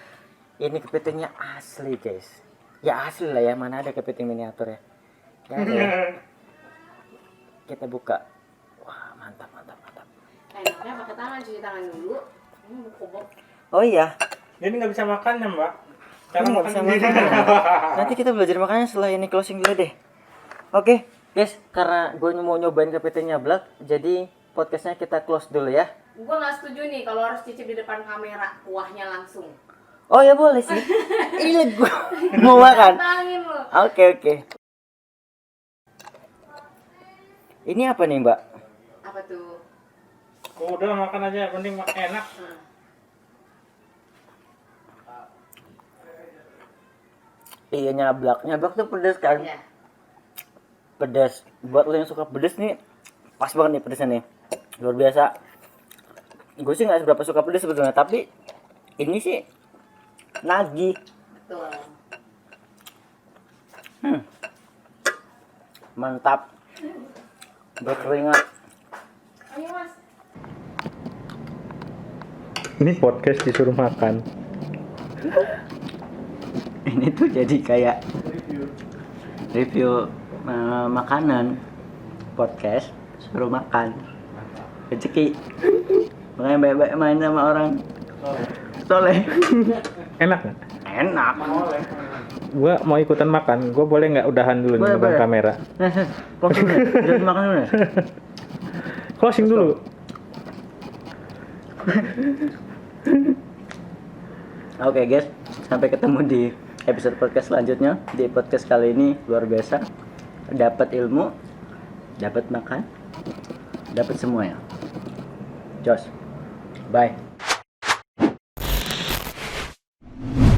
Ini kepitingnya asli, guys. Ya asli lah ya, mana ada kepiting miniatur ya. Ya, ada ya. Kita buka. Wah, mantap. Enaknya pakai tangan, cuci tangan dulu. Ini bukobok. Oh iya, Jadi nggak bisa makan ya Mbak? Cara ini nggak makan bisa sendiri. makan ya. Nanti kita belajar makannya setelah ini closing dulu deh. Oke, guys, karena gue mau nyobain kepiting nyablak, jadi podcastnya kita close dulu ya. Gua nggak setuju nih kalau harus cicip di depan kamera, kuahnya langsung. Oh ya boleh sih. Iya, gue mau makan. Tangin lo. Oke. Ini apa nih, Mbak? Apa tuh? Oh, udah makan aja, penting enak. Iya, nyablak tuh pedes kan? Ya. Pedas. Buat lo yang suka pedes nih, pas banget nih pedesnya nih. Luar biasa. Gue sih nggak seberapa suka pedes sebetulnya, tapi ini sih nagih. Betul. Mantap. Berkeringat. Ayo Mas. Ini podcast disuruh makan. Ini tuh jadi kayak review makanan podcast suruh makan rezeki. Makanya baik-baik main sama orang soleh. Enak nggak? Enak. Gua mau ikutan makan. Gua boleh nggak udahan dulu nih Boleh, depan boleh. kamera? Closing dulu. Jangan makan dulu. Nes. Closing dulu. Oke guys, sampai ketemu di episode podcast selanjutnya. Di podcast kali ini luar biasa. Dapat ilmu, dapat makan, dapat semuanya. Jos. Bye.